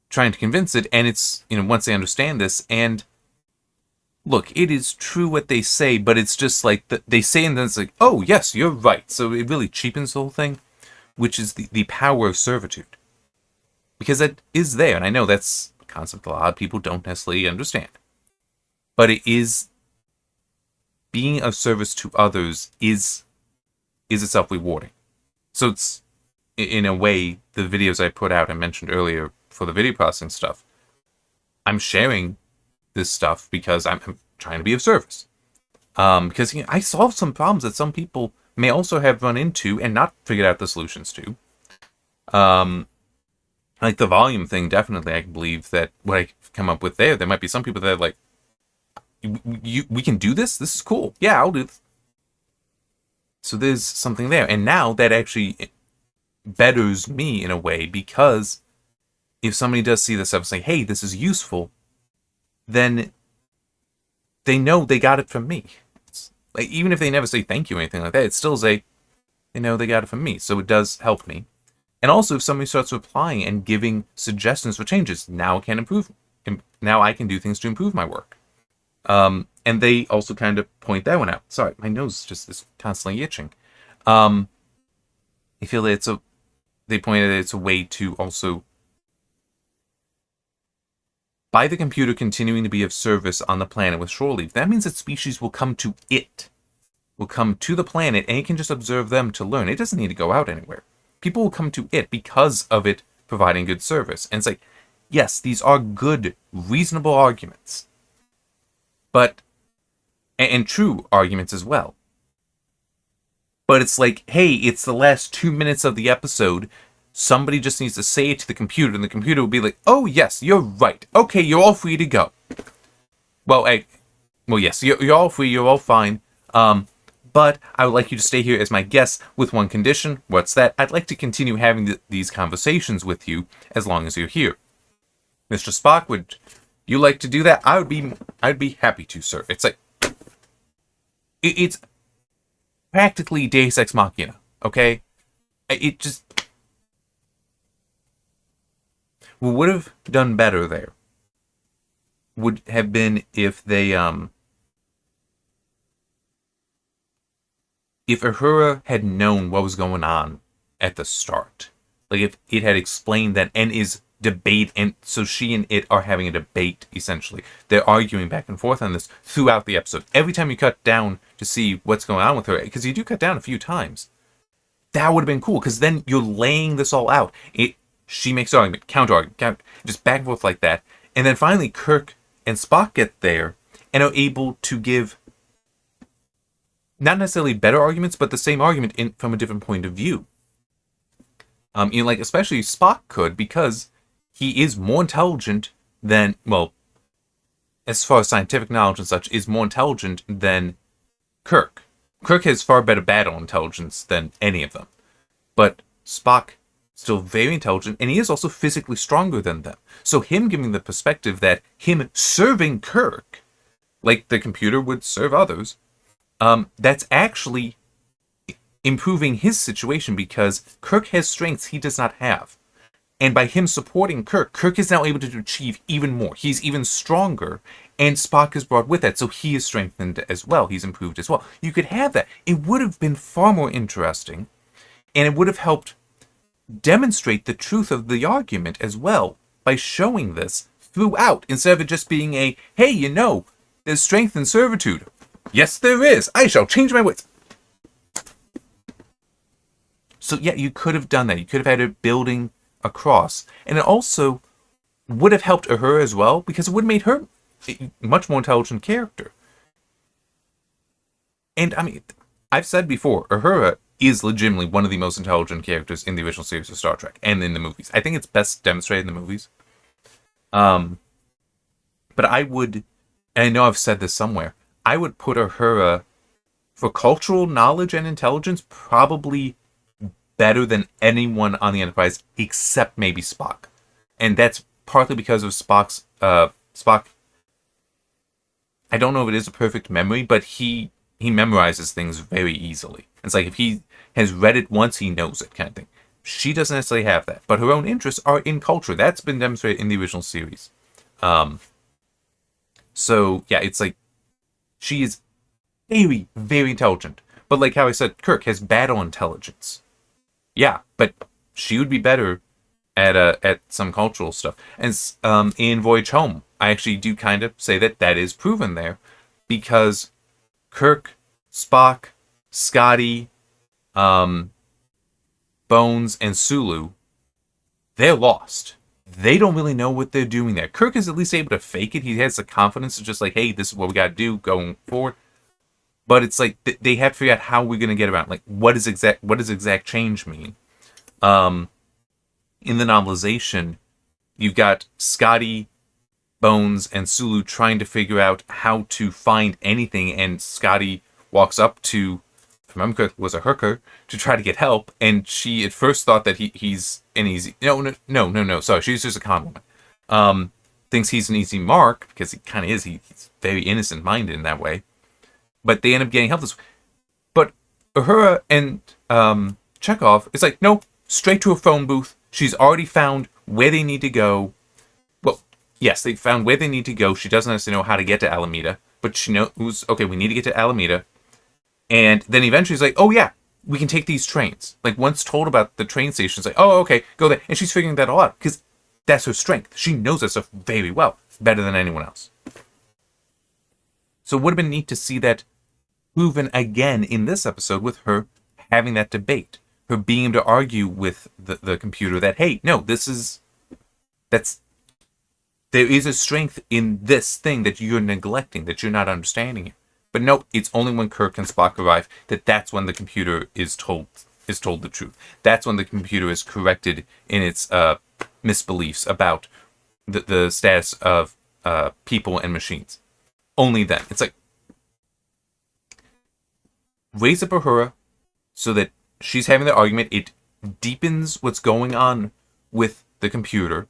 trying to convince it, and it's, once they understand this, and look, it is true what they say, but it's just like, they say, and then it's like, oh, yes, you're right. So it really cheapens the whole thing, which is the power of servitude. Because that is there, and I know that's a concept a lot of people don't necessarily understand. But it is, being of service to others is itself rewarding. So it's, in a way, the videos I put out and mentioned earlier for the video processing stuff, I'm sharing this stuff because I'm trying to be of service. Because I solved some problems that some people may also have run into and not figured out the solutions to. Like the volume thing, definitely, I believe that what I come up with there might be some people that are like, we can do this? This is cool. Yeah, I'll do this. So there's something there. And now that actually betters me in a way, because if somebody does see this stuff and say, hey, this is useful, then they know they got it from me. Like, even if they never say thank you or anything like that, it's still they know they got it from me. So it does help me. And also, if somebody starts replying and giving suggestions for changes, now it can improve. Now I can do things to improve my work. And they also kind of point that one out. Sorry, my nose just is constantly itching. I feel that they pointed that it's a way to also, by the computer continuing to be of service on the planet with shore leave, that means that species will come to it. Will come to the planet, and it can just observe them to learn. It doesn't need to go out anywhere. People will come to it because of it providing good service. And it's like, yes, these are good, reasonable arguments. But, and true arguments as well. But it's like, hey, it's the last 2 minutes of the episode. Somebody just needs to say it to the computer, and the computer will be like, oh, yes, you're right. Okay, you're all free to go. Well, yes, you're all free, you're all fine. But I would like you to stay here as my guest with one condition. What's that? I'd like to continue having these conversations with you as long as you're here. Mr. Spock, would you like to do that? I'd be happy to, sir. It's like, it's practically Deus Ex Machina, okay? It just, what would have done better there would have been if they, if Uhura had known what was going on at the start. Like, if it had explained that and is debate, and so she and it are having a debate, essentially. They're arguing back and forth on this throughout the episode. Every time you cut down to see what's going on with her, because you do cut down a few times, that would have been cool, because then you're laying this all out. She makes an argument, counter-argument, just back and forth like that. And then finally, Kirk and Spock get there and are able to give not necessarily better arguments, but the same argument from a different point of view. Like, especially Spock could, because he is more intelligent than, well, as far as scientific knowledge and such, is more intelligent than Kirk. Kirk has far better battle intelligence than any of them. But Spock, still very intelligent, and he is also physically stronger than them. So him giving the perspective that him serving Kirk, like the computer would serve others, that's actually improving his situation, because Kirk has strengths he does not have. And by him supporting Kirk, Kirk is now able to achieve even more. He's even stronger, and Spock is brought with that, so he is strengthened as well. He's improved as well. You could have that. It would have been far more interesting, and it would have helped demonstrate the truth of the argument as well by showing this throughout, instead of it just being a, hey, you know, there's strength in servitude. Yes, there is. I shall change my ways. So yeah, you could have done that. You could have had it building across. And it also would have helped her as well, because it would have made her a much more intelligent character. And I mean, I've said before, Uhura is legitimately one of the most intelligent characters in the original series of Star Trek and in the movies. I think it's best demonstrated in the movies. But I would, and I know I've said this somewhere, I would put Uhura, for cultural knowledge and intelligence, probably better than anyone on the Enterprise except maybe Spock. And that's partly because of Spock. I don't know if it is a perfect memory, but he memorizes things very easily. It's like if he has read it once, he knows it, kind of thing. She doesn't necessarily have that, but her own interests are in culture. That's been demonstrated in the original series. So yeah, it's like she is very, very intelligent. But like how I said, Kirk has battle intelligence. Yeah, but she would be better at some cultural stuff. And in Voyage Home, I actually do kind of say that is proven there, because Kirk, Spock, Scotty, Bones, and Sulu, they're lost. They don't really know what they're doing there. Kirk is at least able to fake it. He has the confidence to just like, hey, this is what we got to do going forward. But it's like they have to figure out how we're going to get around. Like, what does exact change mean? In the novelization, you've got Scotty, Bones, and Sulu trying to figure out how to find anything, and Scotty walks up to, if I remember correctly, was a hooker, to try to get help, and she at first thought that he's an easy... No, sorry, she's just a con woman. Thinks he's an easy mark, because he kind of is. He's very innocent-minded in that way. But they end up getting help this way. But Uhura and Chekhov, it's like, no, straight to a phone booth. She's already found where they need to go. Well, yes, they found where they need to go. She doesn't necessarily know how to get to Alameda, but she knows, okay, we need to get to Alameda. And then eventually it's like, oh yeah, we can take these trains. Like, once told about the train station, it's like, oh, okay, go there. And she's figuring that all out, because that's her strength. She knows that stuff very well, better than anyone else. So it would have been neat to see that proven again in this episode, with her having that debate, her being able to argue with the computer that, hey, no, there is a strength in this thing that you're neglecting, that you're not understanding it. But nope, it's only when Kirk and Spock arrive that's when the computer is told the truth. That's when the computer is corrected in its misbeliefs about the status of people and machines. Only then. It's like, raise up Uhura so that she's having the argument. It deepens what's going on with the computer,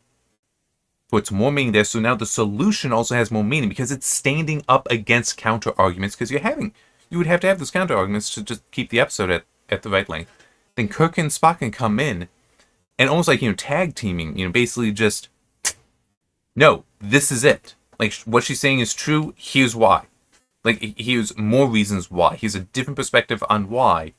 puts more meaning there. So now the solution also has more meaning because it's standing up against counter arguments. Because you would have to have those counter arguments to just keep the episode at the right length. Then Kirk and Spock can come in and almost like, tag teaming, basically just, no, this is it. Like, what she's saying is true. Here's why. Like, here's more reasons why. Here's a different perspective on why.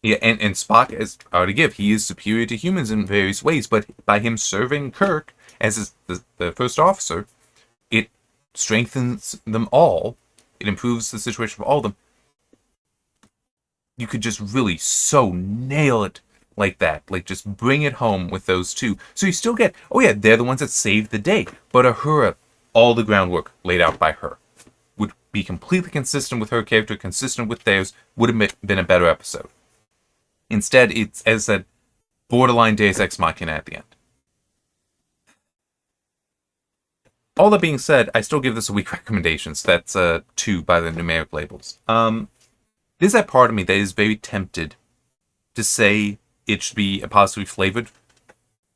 Yeah, and Spock, as I already give, he is superior to humans in various ways, but by him serving Kirk as the first officer, it strengthens them all. It improves the situation for all of them. You could just really so nail it like that. Like, just bring it home with those two. So you still get, oh yeah, they're the ones that saved the day. But Uhura, all the groundwork laid out by her, would be completely consistent with her character, consistent with theirs, would have been a better episode. Instead, it's, as I said, borderline Deus Ex Machina at the end. All that being said, I still give this a weak recommendation. So that's 2 by the numeric labels. There's that part of me that is very tempted to say it should be a positively flavored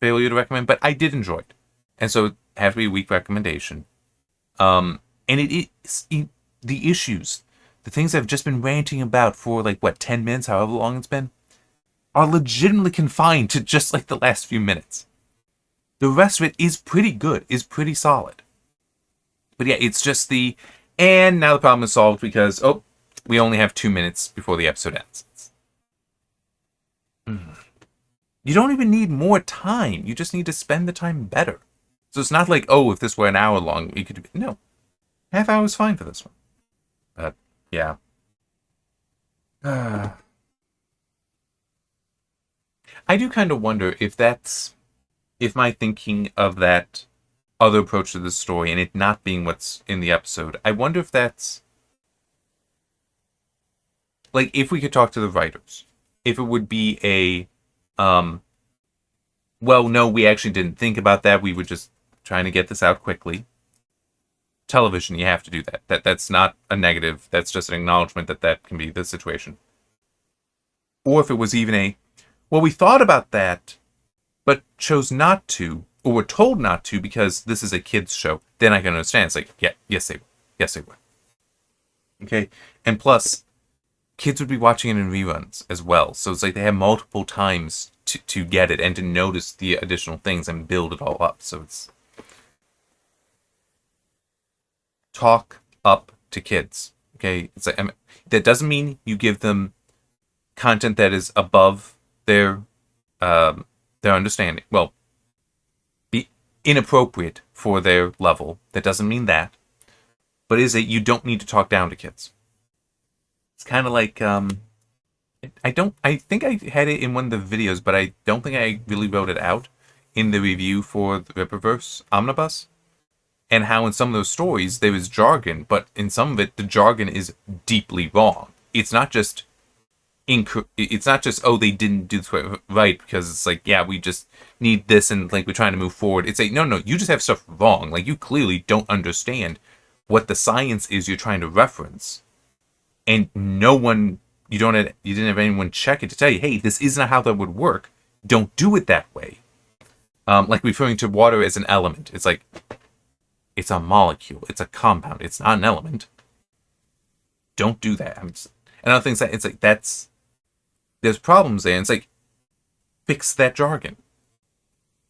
failure to recommend, but I did enjoy it. And so it has to be a weak recommendation. And it is the issues, the things I've just been ranting about for 10 minutes, however long it's been, are legitimately confined to just the last few minutes. The rest of it is pretty good, is pretty solid. But yeah, it's just and now the problem is solved because, we only have 2 minutes before the episode ends. You don't even need more time. You just need to spend the time better. So it's not like, if this were an hour long, you could... No. Half hour is fine for this one. But, yeah. I do kind of wonder if my thinking of that other approach to the story and it not being what's in the episode, I wonder if that's... if we could talk to the writers, if it would be a, well, no, we actually didn't think about that. We were just trying to get this out quickly. Television, you have to do that. That's not a negative. That's just an acknowledgement that can be the situation. Or if it was even well, we thought about that, but chose not to, or were told not to because this is a kid's show, then I can understand. It's yes, they will. Yes, they will. Okay? And plus, kids would be watching it in reruns as well. So it's they have multiple times to get it and to notice the additional things and build it all up. So it's... Talk up to kids. Okay? It's that doesn't mean you give them content that is above their understanding. Well, be inappropriate for their level. That doesn't mean that. But is that you don't need to talk down to kids. It's kind of like, I think I had it in one of the videos, but I don't think I really wrote it out in the review for the Ripperverse Omnibus. And how in some of those stories there is jargon, but in some of it, the jargon is deeply wrong. It's not just, they didn't do this right, because it's we just need this and we're trying to move forward. It's no, you just have stuff wrong. You clearly don't understand what the science is you're trying to reference. And you didn't have anyone check it to tell you, hey, this isn't how that would work. Don't do it that way. Referring to water as an element. It's it's a molecule. It's a compound. It's not an element. Don't do that. And other things that it's there's problems there. And it's fix that jargon.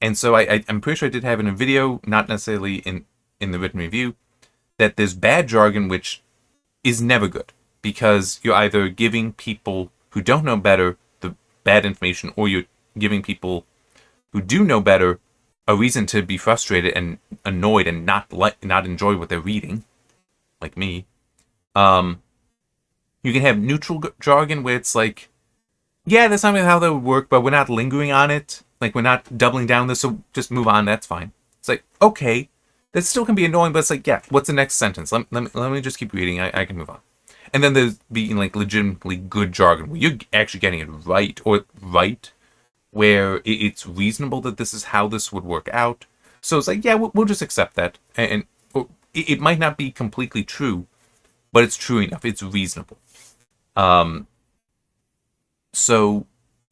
And so I'm pretty sure I did have in a video, not necessarily in the written review, that there's bad jargon which is never good. Because you're either giving people who don't know better the bad information, or you're giving people who do know better a reason to be frustrated and annoyed and not enjoy what they're reading, like me. You can have neutral jargon where it's yeah, that's not how that would work, but we're not lingering on it. We're not doubling down this, so just move on. That's fine. It's okay, that still can be annoying, but it's yeah, what's the next sentence? Let me just keep reading. I can move on. And then there's being like legitimately good jargon where you're actually getting it right, or right, where it's reasonable that this is how this would work out. So it's like, yeah, we'll just accept that, and it might not be completely true, but it's true enough. It's reasonable. So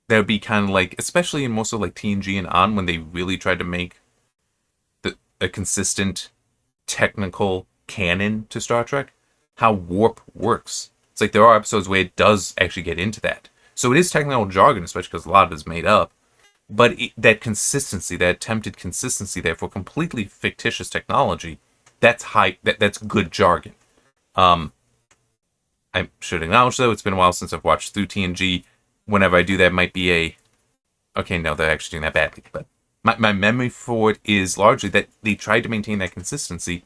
that would be kind of like, especially in most of like TNG and on, when they really tried to make a consistent technical canon to Star Trek, how warp works. It's like there are episodes where it does actually get into that. So it is technical jargon, especially because a lot of it is made up. But that consistency, that attempted consistency there for completely fictitious technology, that's high. That's good jargon. I should acknowledge, though, it's been a while since I've watched through TNG. Whenever I do that, might be a... Okay, no, they're actually doing that badly. But my memory for it is largely that they tried to maintain that consistency,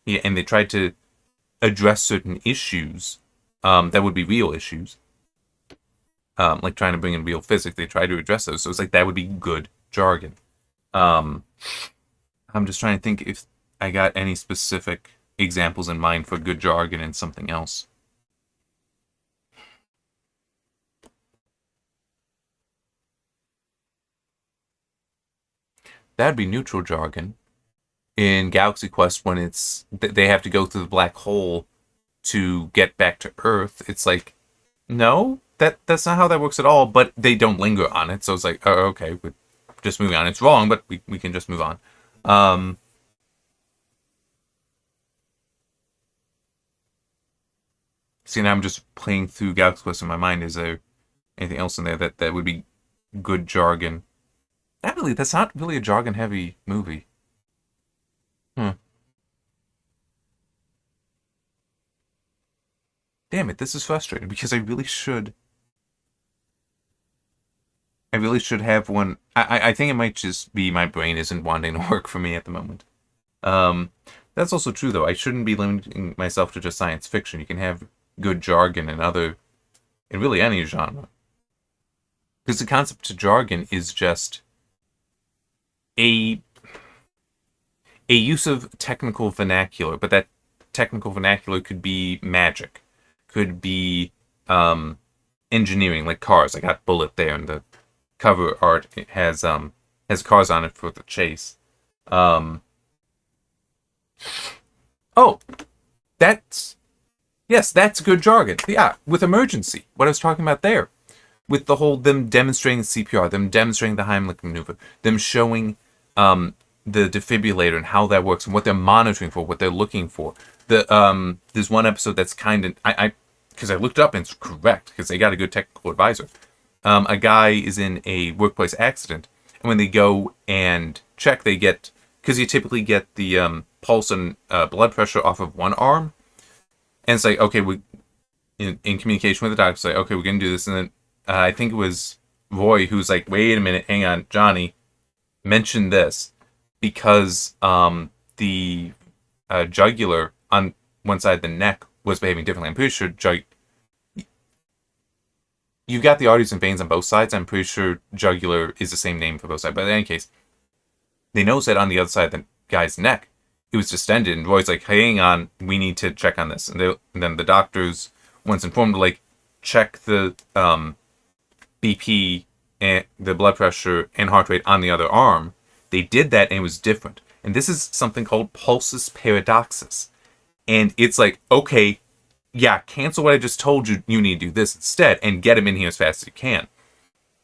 yeah, and they tried to address certain issues that would be real issues. Like trying to bring in real physics, they tried to address those. So it's like that would be good jargon. I'm just trying to think if I got any specific examples in mind for good jargon and something else. That'd be neutral jargon. In Galaxy Quest, when they have to go through the black hole to get back to Earth, it's like, no, that's not how that works at all. But they don't linger on it, so it's like, oh, okay, we're just moving on. It's wrong, but we can just move on. See, now I'm just playing through Galaxy Quest in my mind. Is there anything else in there that would be good jargon? That's not really a jargon-heavy movie. Hmm. Damn it, this is frustrating because I really should have one. I think it might just be my brain isn't wanting to work for me at the moment. Um, that's also true though. I shouldn't be limiting myself to just science fiction. You can have good jargon in really any genre. Because the concept to jargon is just a a use of technical vernacular, but that technical vernacular could be magic, could be engineering, like cars. I got Bullet there, and the cover art has cars on it for the chase. Um, oh, that's yes, that's good jargon. Yeah, with emergency, what I was talking about there, with the whole them demonstrating CPR, them demonstrating the Heimlich maneuver, them showing the defibrillator and how that works and what they're monitoring for, what they're looking for. There's one episode that's kind of I because I looked it up and it's correct because they got a good technical advisor. A guy is in a workplace accident, and when they go and check, they get, because you typically get the pulse and blood pressure off of one arm, and it's like, okay, we in communication with the doctor, say, okay, we're gonna do this, and then I think it was Roy who's like, wait a minute, hang on, Johnny, mention this, because the jugular on one side of the neck was behaving differently. I'm pretty sure you've got the arteries and veins on both sides. I'm pretty sure jugular is the same name for both sides. But in any case, they noticed that on the other side of the guy's neck, it was distended. And Roy's like, hey, hang on, we need to check on this. And then the doctors, once informed, like, check the BP and the blood pressure and heart rate on the other arm. They did that, and it was different. And this is something called pulsus paradoxus. And it's like, okay, yeah, cancel what I just told you. You need to do this instead and get him in here as fast as you can.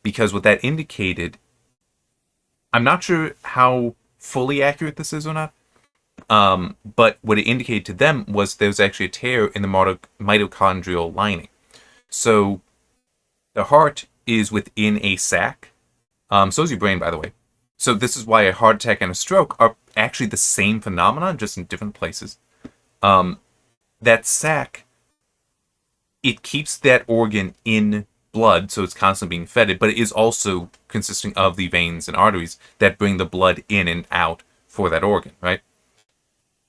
Because what that indicated, I'm not sure how fully accurate this is or not, but what it indicated to them was there was actually a tear in the mitochondrial lining. So the heart is within a sac. So is your brain, by the way. So this is why a heart attack and a stroke are actually the same phenomenon, just in different places. That sac, it keeps that organ in blood, so it's constantly being fed it, but it is also consisting of the veins and arteries that bring the blood in and out for that organ, right?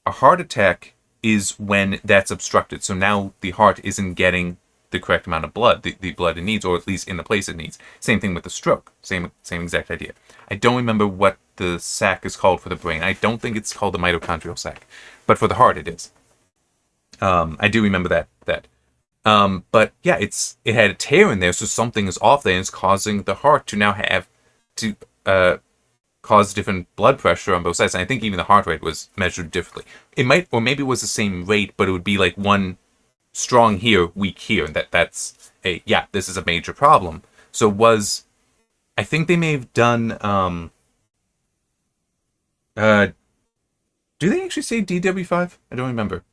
A heart attack is when that's obstructed. So now the heart isn't getting the correct amount of blood, the blood it needs, or at least in the place it needs. Same thing with the stroke. Same exact idea. I don't remember what the sac is called for the brain. I don't think it's called the mitochondrial sac, but for the heart it is. I do remember that. But yeah, it had a tear in there, so something is off there, and it's causing the heart to now have to cause different blood pressure on both sides. And I think even the heart rate was measured differently. It might, or maybe it was the same rate, but it would be like one strong here, weak here, and that's this is a major problem. So I think they may have done do they actually say DW5? I don't remember.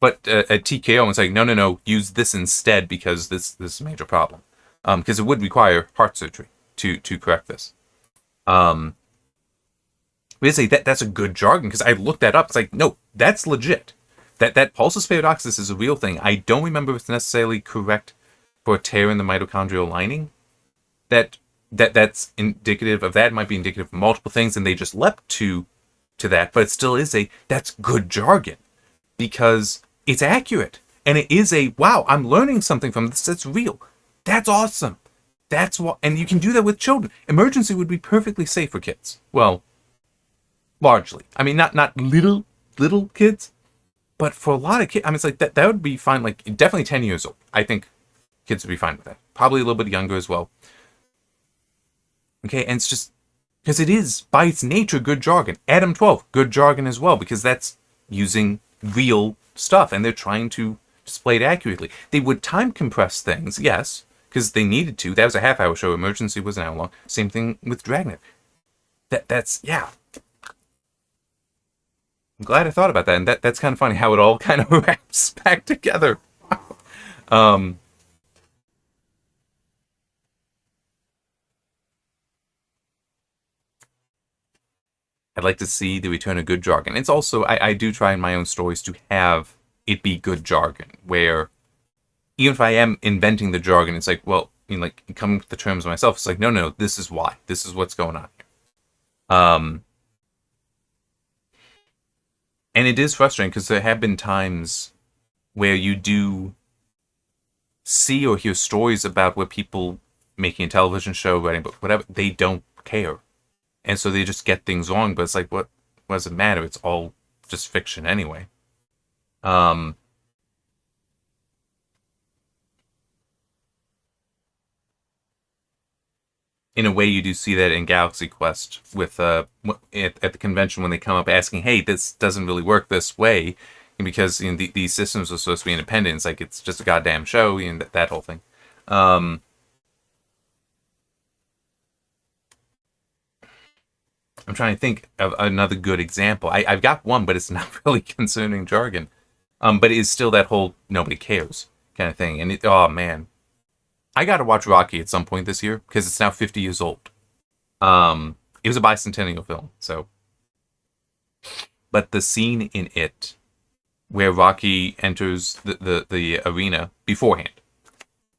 But at TKO, it's like, no, use this instead because this is a major problem. Because it would require heart surgery to correct this. Basically, that's a good jargon because I looked that up. It's like, no, that's legit. That pulsus paradoxus is a real thing. I don't remember if it's necessarily correct for a tear in the mitochondrial lining. That's indicative of that. It might be indicative of multiple things, and they just leapt to that. But it still is that's good jargon because it's accurate. And it is wow, I'm learning something from this that's real. That's awesome. That's what, and you can do that with children. Emergency would be perfectly safe for kids. Well, largely. I mean, not little kids, but for a lot of kids, I mean, it's like that would be fine. Like definitely 10 years old. I think kids would be fine with that. Probably a little bit younger as well. Okay, and it's just because it is by its nature good jargon. Adam 12, good jargon as well, because that's using real stuff, and they're trying to display it accurately. They would time compress things, yes, because they needed to. That was a half-hour show. Emergency was an hour long. Same thing with Dragnet. That's yeah. I'm glad I thought about that, and that's kind of funny how it all kind of wraps back together. um, I'd like to see the return of good jargon. It's also, I do try in my own stories to have it be good jargon, where even if I am inventing the jargon, it's like, well, like coming to the terms myself, it's like, no, this is why. This is what's going on here. And it is frustrating because there have been times where you do see or hear stories about where people making a television show, writing book, whatever, they don't care. And so they just get things wrong, but it's like, what does it matter? It's all just fiction anyway. In a way, you do see that in Galaxy Quest with at the convention when they come up asking, "Hey, this doesn't really work this way," and because these systems are supposed to be independent. It's like it's just a goddamn show, that whole thing. I'm trying to think of another good example. I've got one, but it's not really concerning jargon. But it is still that whole nobody cares kind of thing. And oh man, I got to watch Rocky at some point this year because it's now 50 years old. It was a bicentennial film, so. But the scene in it where Rocky enters the arena beforehand,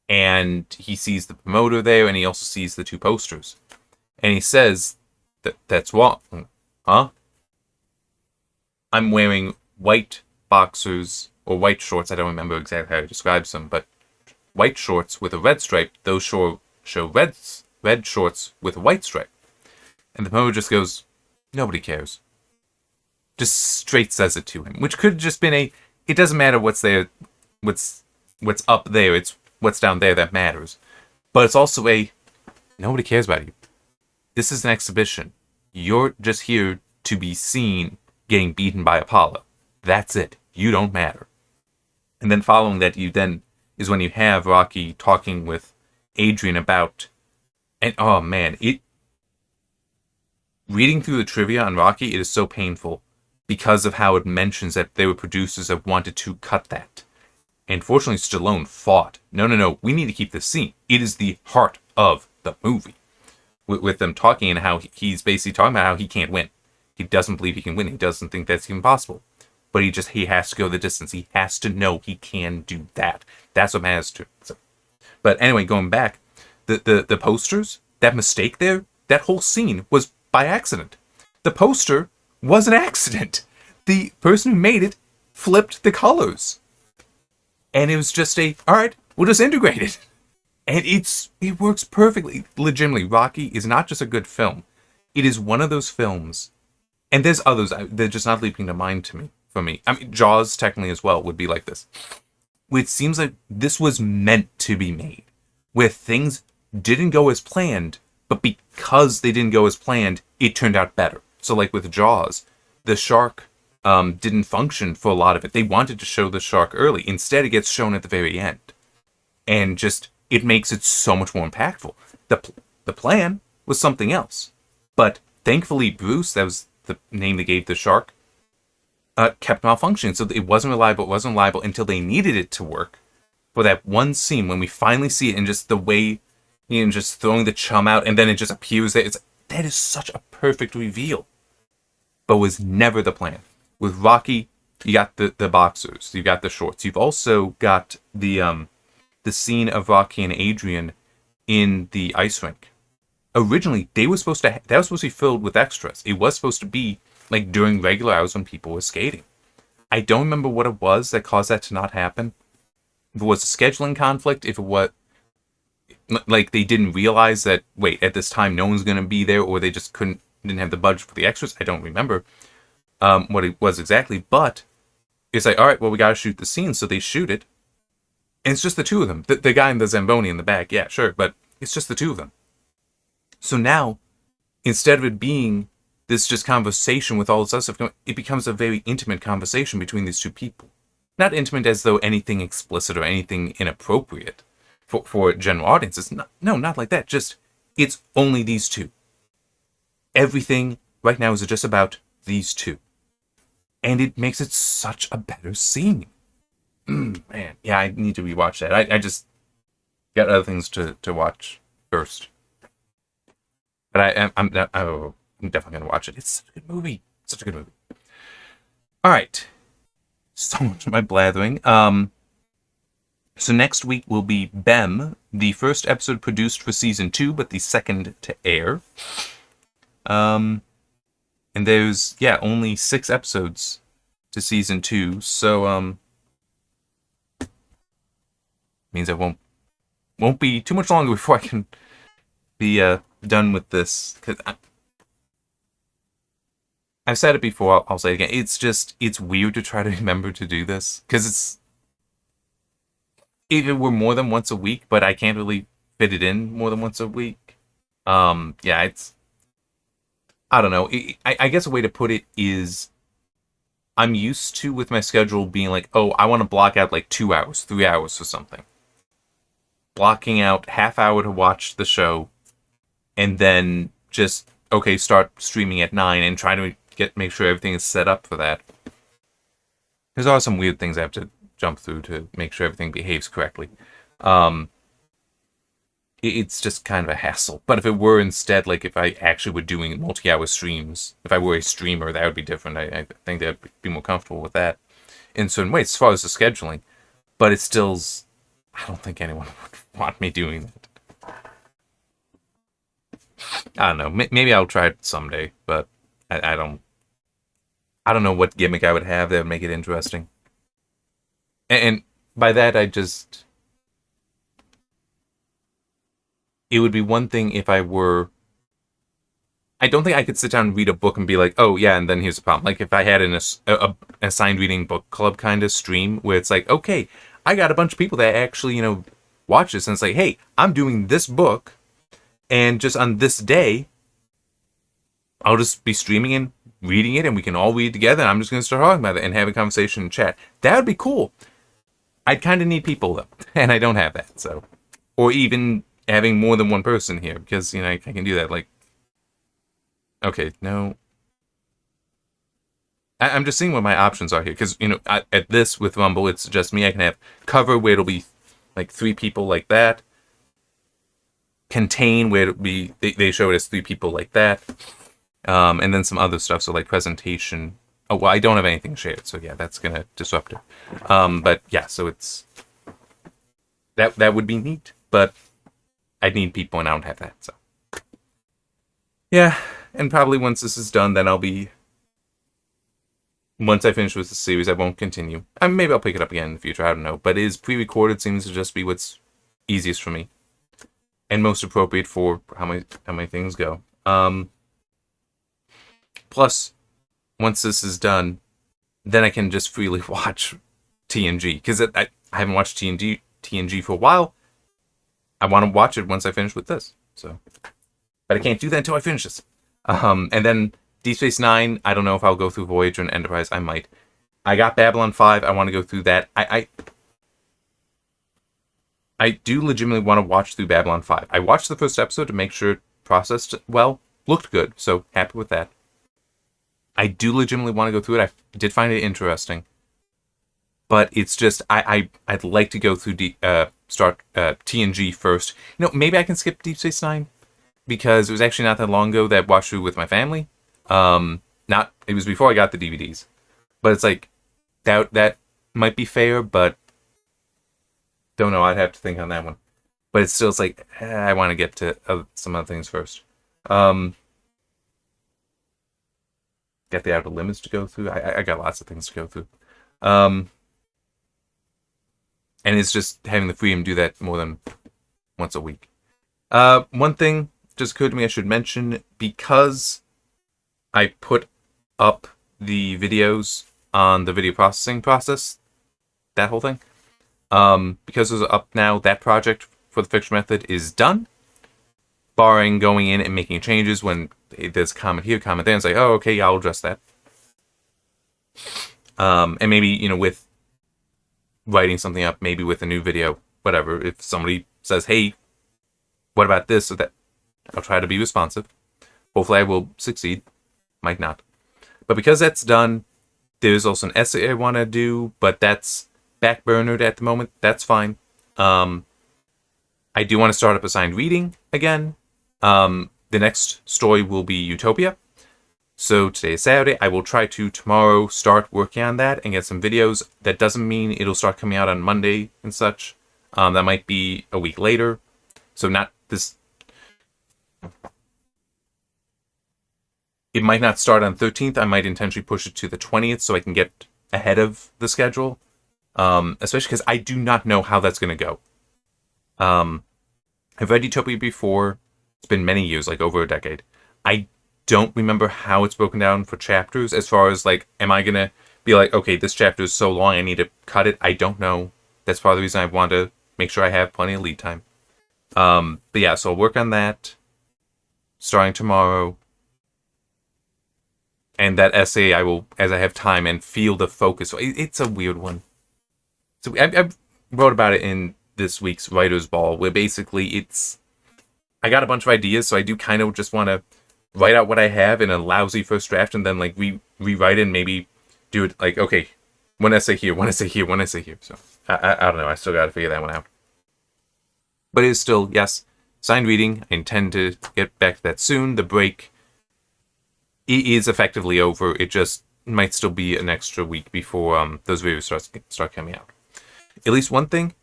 and he sees the promoter there, and he also sees the two posters, and he says, "That's what, huh? I'm wearing white boxers or white shorts. I don't remember exactly how he describes them, but white shorts with a red stripe. Those show red shorts with a white stripe." And the promoter just goes, "Nobody cares." Just straight says it to him, which could have just been it doesn't matter what's there, what's up there. It's what's down there that matters. But it's also nobody cares about you. This is an exhibition. You're just here to be seen getting beaten by Apollo. That's it. You don't matter. And then following that, is when you have Rocky talking with Adrian about, and oh man, reading through the trivia on Rocky, it is so painful because of how it mentions that there were producers that wanted to cut that. And fortunately, Stallone fought. No, we need to keep this scene. It is the heart of the movie. With them talking and how he's basically talking about how he can't win. He doesn't believe he can win. He doesn't think that's even possible. But he has to go the distance. He has to know he can do that. That's what matters to him. So, but anyway, going back, the posters, that mistake there, that whole scene was by accident. The poster was an accident. The person who made it flipped the colors. And it was just alright, we'll just integrate it. And it works perfectly. Legitimately, Rocky is not just a good film. It is one of those films, and there's others, they're just not leaping to mind for me. I mean, Jaws, technically, as well, would be like this. It seems like this was meant to be made, where things didn't go as planned, but because they didn't go as planned, it turned out better. So, like with Jaws, the shark didn't function for a lot of it. They wanted to show the shark early. Instead, it gets shown at the very end. And just, it makes it so much more impactful. The plan was something else. But thankfully, Bruce, that was the name they gave the shark, kept malfunctioning. So it wasn't reliable. It wasn't reliable until they needed it to work. For that one scene, when we finally see it, and just the way, just throwing the chum out, and then it just appears there. That is such a perfect reveal. But was never the plan. With Rocky, you got the boxers. You got the shorts. You've also got the scene of Rocky and Adrian in the ice rink. Originally, that was supposed to be filled with extras. It was supposed to be like during regular hours when people were skating. I don't remember what it was that caused that to not happen. If it was a scheduling conflict, if it was like they didn't realize that, wait, at this time no one's going to be there, or they just didn't have the budget for the extras. I don't remember what it was exactly, but it's like, all right, well, we got to shoot the scene, so they shoot it. And it's just the two of them. The guy in the Zamboni in the back, yeah, sure, but it's just the two of them. So now, instead of it being this just conversation with all this other stuff, it becomes a very intimate conversation between these two people. Not intimate as though anything explicit or anything inappropriate for general audiences. Not like that. Just, it's only these two. Everything right now is just about these two. And it makes it such a better scene. Man, yeah, I need to rewatch that. I just got other things to watch first. But I'm definitely going to watch it. It's such a good movie. Such a good movie. All right. So much of my blathering. So next week will be Bem, the first episode produced for season 2, but the second to air. And there's, only 6 episodes to season 2, so, means I won't be too much longer before I can be, done with this, because I've said it before, I'll say it again, it's weird to try to remember to do this, because if it were more than once a week, but I can't really fit it in more than once a week, I don't know. I guess a way to put it is I'm used to, with my schedule, being like, oh, I want to block out like 2 hours, 3 hours for something. Blocking out half hour to watch the show, and then just, okay, start streaming at 9 and try to make sure everything is set up for that. There's always some weird things I have to jump through to make sure everything behaves correctly. It's just kind of a hassle. But if it were instead, like if I actually were doing multi-hour streams, if I were a streamer, that would be different. I think I'd be more comfortable with that in certain ways, as far as the scheduling. But it still's, I don't think anyone would want me doing that. I don't know. Maybe I'll try it someday, but I don't know what gimmick I would have that would make it interesting. And by that, it would be one thing if I don't think I could sit down and read a book and be like, oh yeah, and then here's the problem. Like if I had an assigned reading book club kind of stream where it's like, okay, I got a bunch of people that actually, watch this, and it's like, hey, I'm doing this book, and just on this day, I'll just be streaming and reading it, and we can all read together, and I'm just going to start talking about it and have a conversation and chat. That would be cool. I'd kind of need people, though, and I don't have that, so. Or even having more than one person here, because, I can do that, like, okay, no. I'm just seeing what my options are here, because, at this, with Rumble, it's just me. I can have cover, where it'll be, like, 3 people like that. Contain, where it'll be, they show it as 3 people like that. And then some other stuff, so, like, presentation. Oh, well, I don't have anything shared, so, yeah, that's gonna disrupt it. But, yeah, so it's, that would be neat, but I'd need people, and I don't have that, so. Yeah, and probably once this is done, then once I finish with the series, I won't continue. Maybe I'll pick it up again in the future, I don't know. But it is pre-recorded, seems to just be what's easiest for me. And most appropriate for how my things go. Plus, once this is done, then I can just freely watch TNG. Because I haven't watched TNG for a while. I want to watch it once I finish with this. So, but I can't do that until I finish this. And then Deep Space Nine. I don't know if I'll go through Voyager and Enterprise. I might. I got Babylon 5. I want to go through that. I do legitimately want to watch through Babylon 5. I watched the first episode to make sure it processed well. Looked good, so happy with that. I do legitimately want to go through it. I did find it interesting. But it's just, I'd like to go through start TNG first. Maybe I can skip Deep Space Nine, because it was actually not that long ago that I watched through with my family. It was before I got the DVDs. But it's like, that might be fair, but don't know. I'd have to think on that one. But it's like, I want to get to some other things first. Got the Outer Limits to go through. I got lots of things to go through. And it's just having the freedom to do that more than once a week. One thing just occurred to me I should mention, because I put up the videos on the video processing process, that whole thing, because it's up now, that project for the Fiction Method is done, barring going in and making changes when there's a comment here, comment there, and say, oh, okay, I'll address that. And maybe, with writing something up, maybe with a new video, whatever, if somebody says, hey, what about this or that, I'll try to be responsive. Hopefully I will succeed. Might not. But because that's done, there's also an essay I want to do, but that's backburnered at the moment. That's fine. I do want to start up assigned reading again. The next story will be Utopia. So today is Saturday. I will try to tomorrow start working on that and get some videos. That doesn't mean it'll start coming out on Monday and such. That might be a week later. So not this. It might not start on 13th. I might intentionally push it to the 20th so I can get ahead of the schedule. Especially because I do not know how that's going to go. I've read Utopia before. It's been many years, like over a decade. I don't remember how it's broken down for chapters, as far as like, am I gonna be like, okay, this chapter is so long, I need to cut it? I don't know. That's part of the reason I want to make sure I have plenty of lead time. But yeah, so I'll work on that starting tomorrow. And that essay, I will, as I have time and feel the focus. It's a weird one. So I wrote about it in this week's Writer's Ball, where basically I got a bunch of ideas, so I do kind of just want to write out what I have in a lousy first draft, and then like rewrite it and maybe do it like, okay, one essay here, one essay here, one essay here. So I don't know. I still got to figure that one out. But it is still, yes, signed reading. I intend to get back to that soon. The break is effectively over. It just might still be an extra week before those videos start coming out. At least one thing,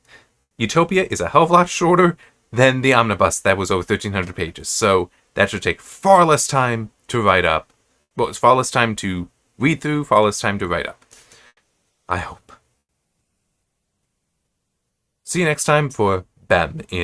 Utopia is a hell of a lot shorter than the omnibus that was over 1,300 pages. So that should take far less time to write up. Well, it's far less time to read through, far less time to write up. I hope. See you next time for Bem in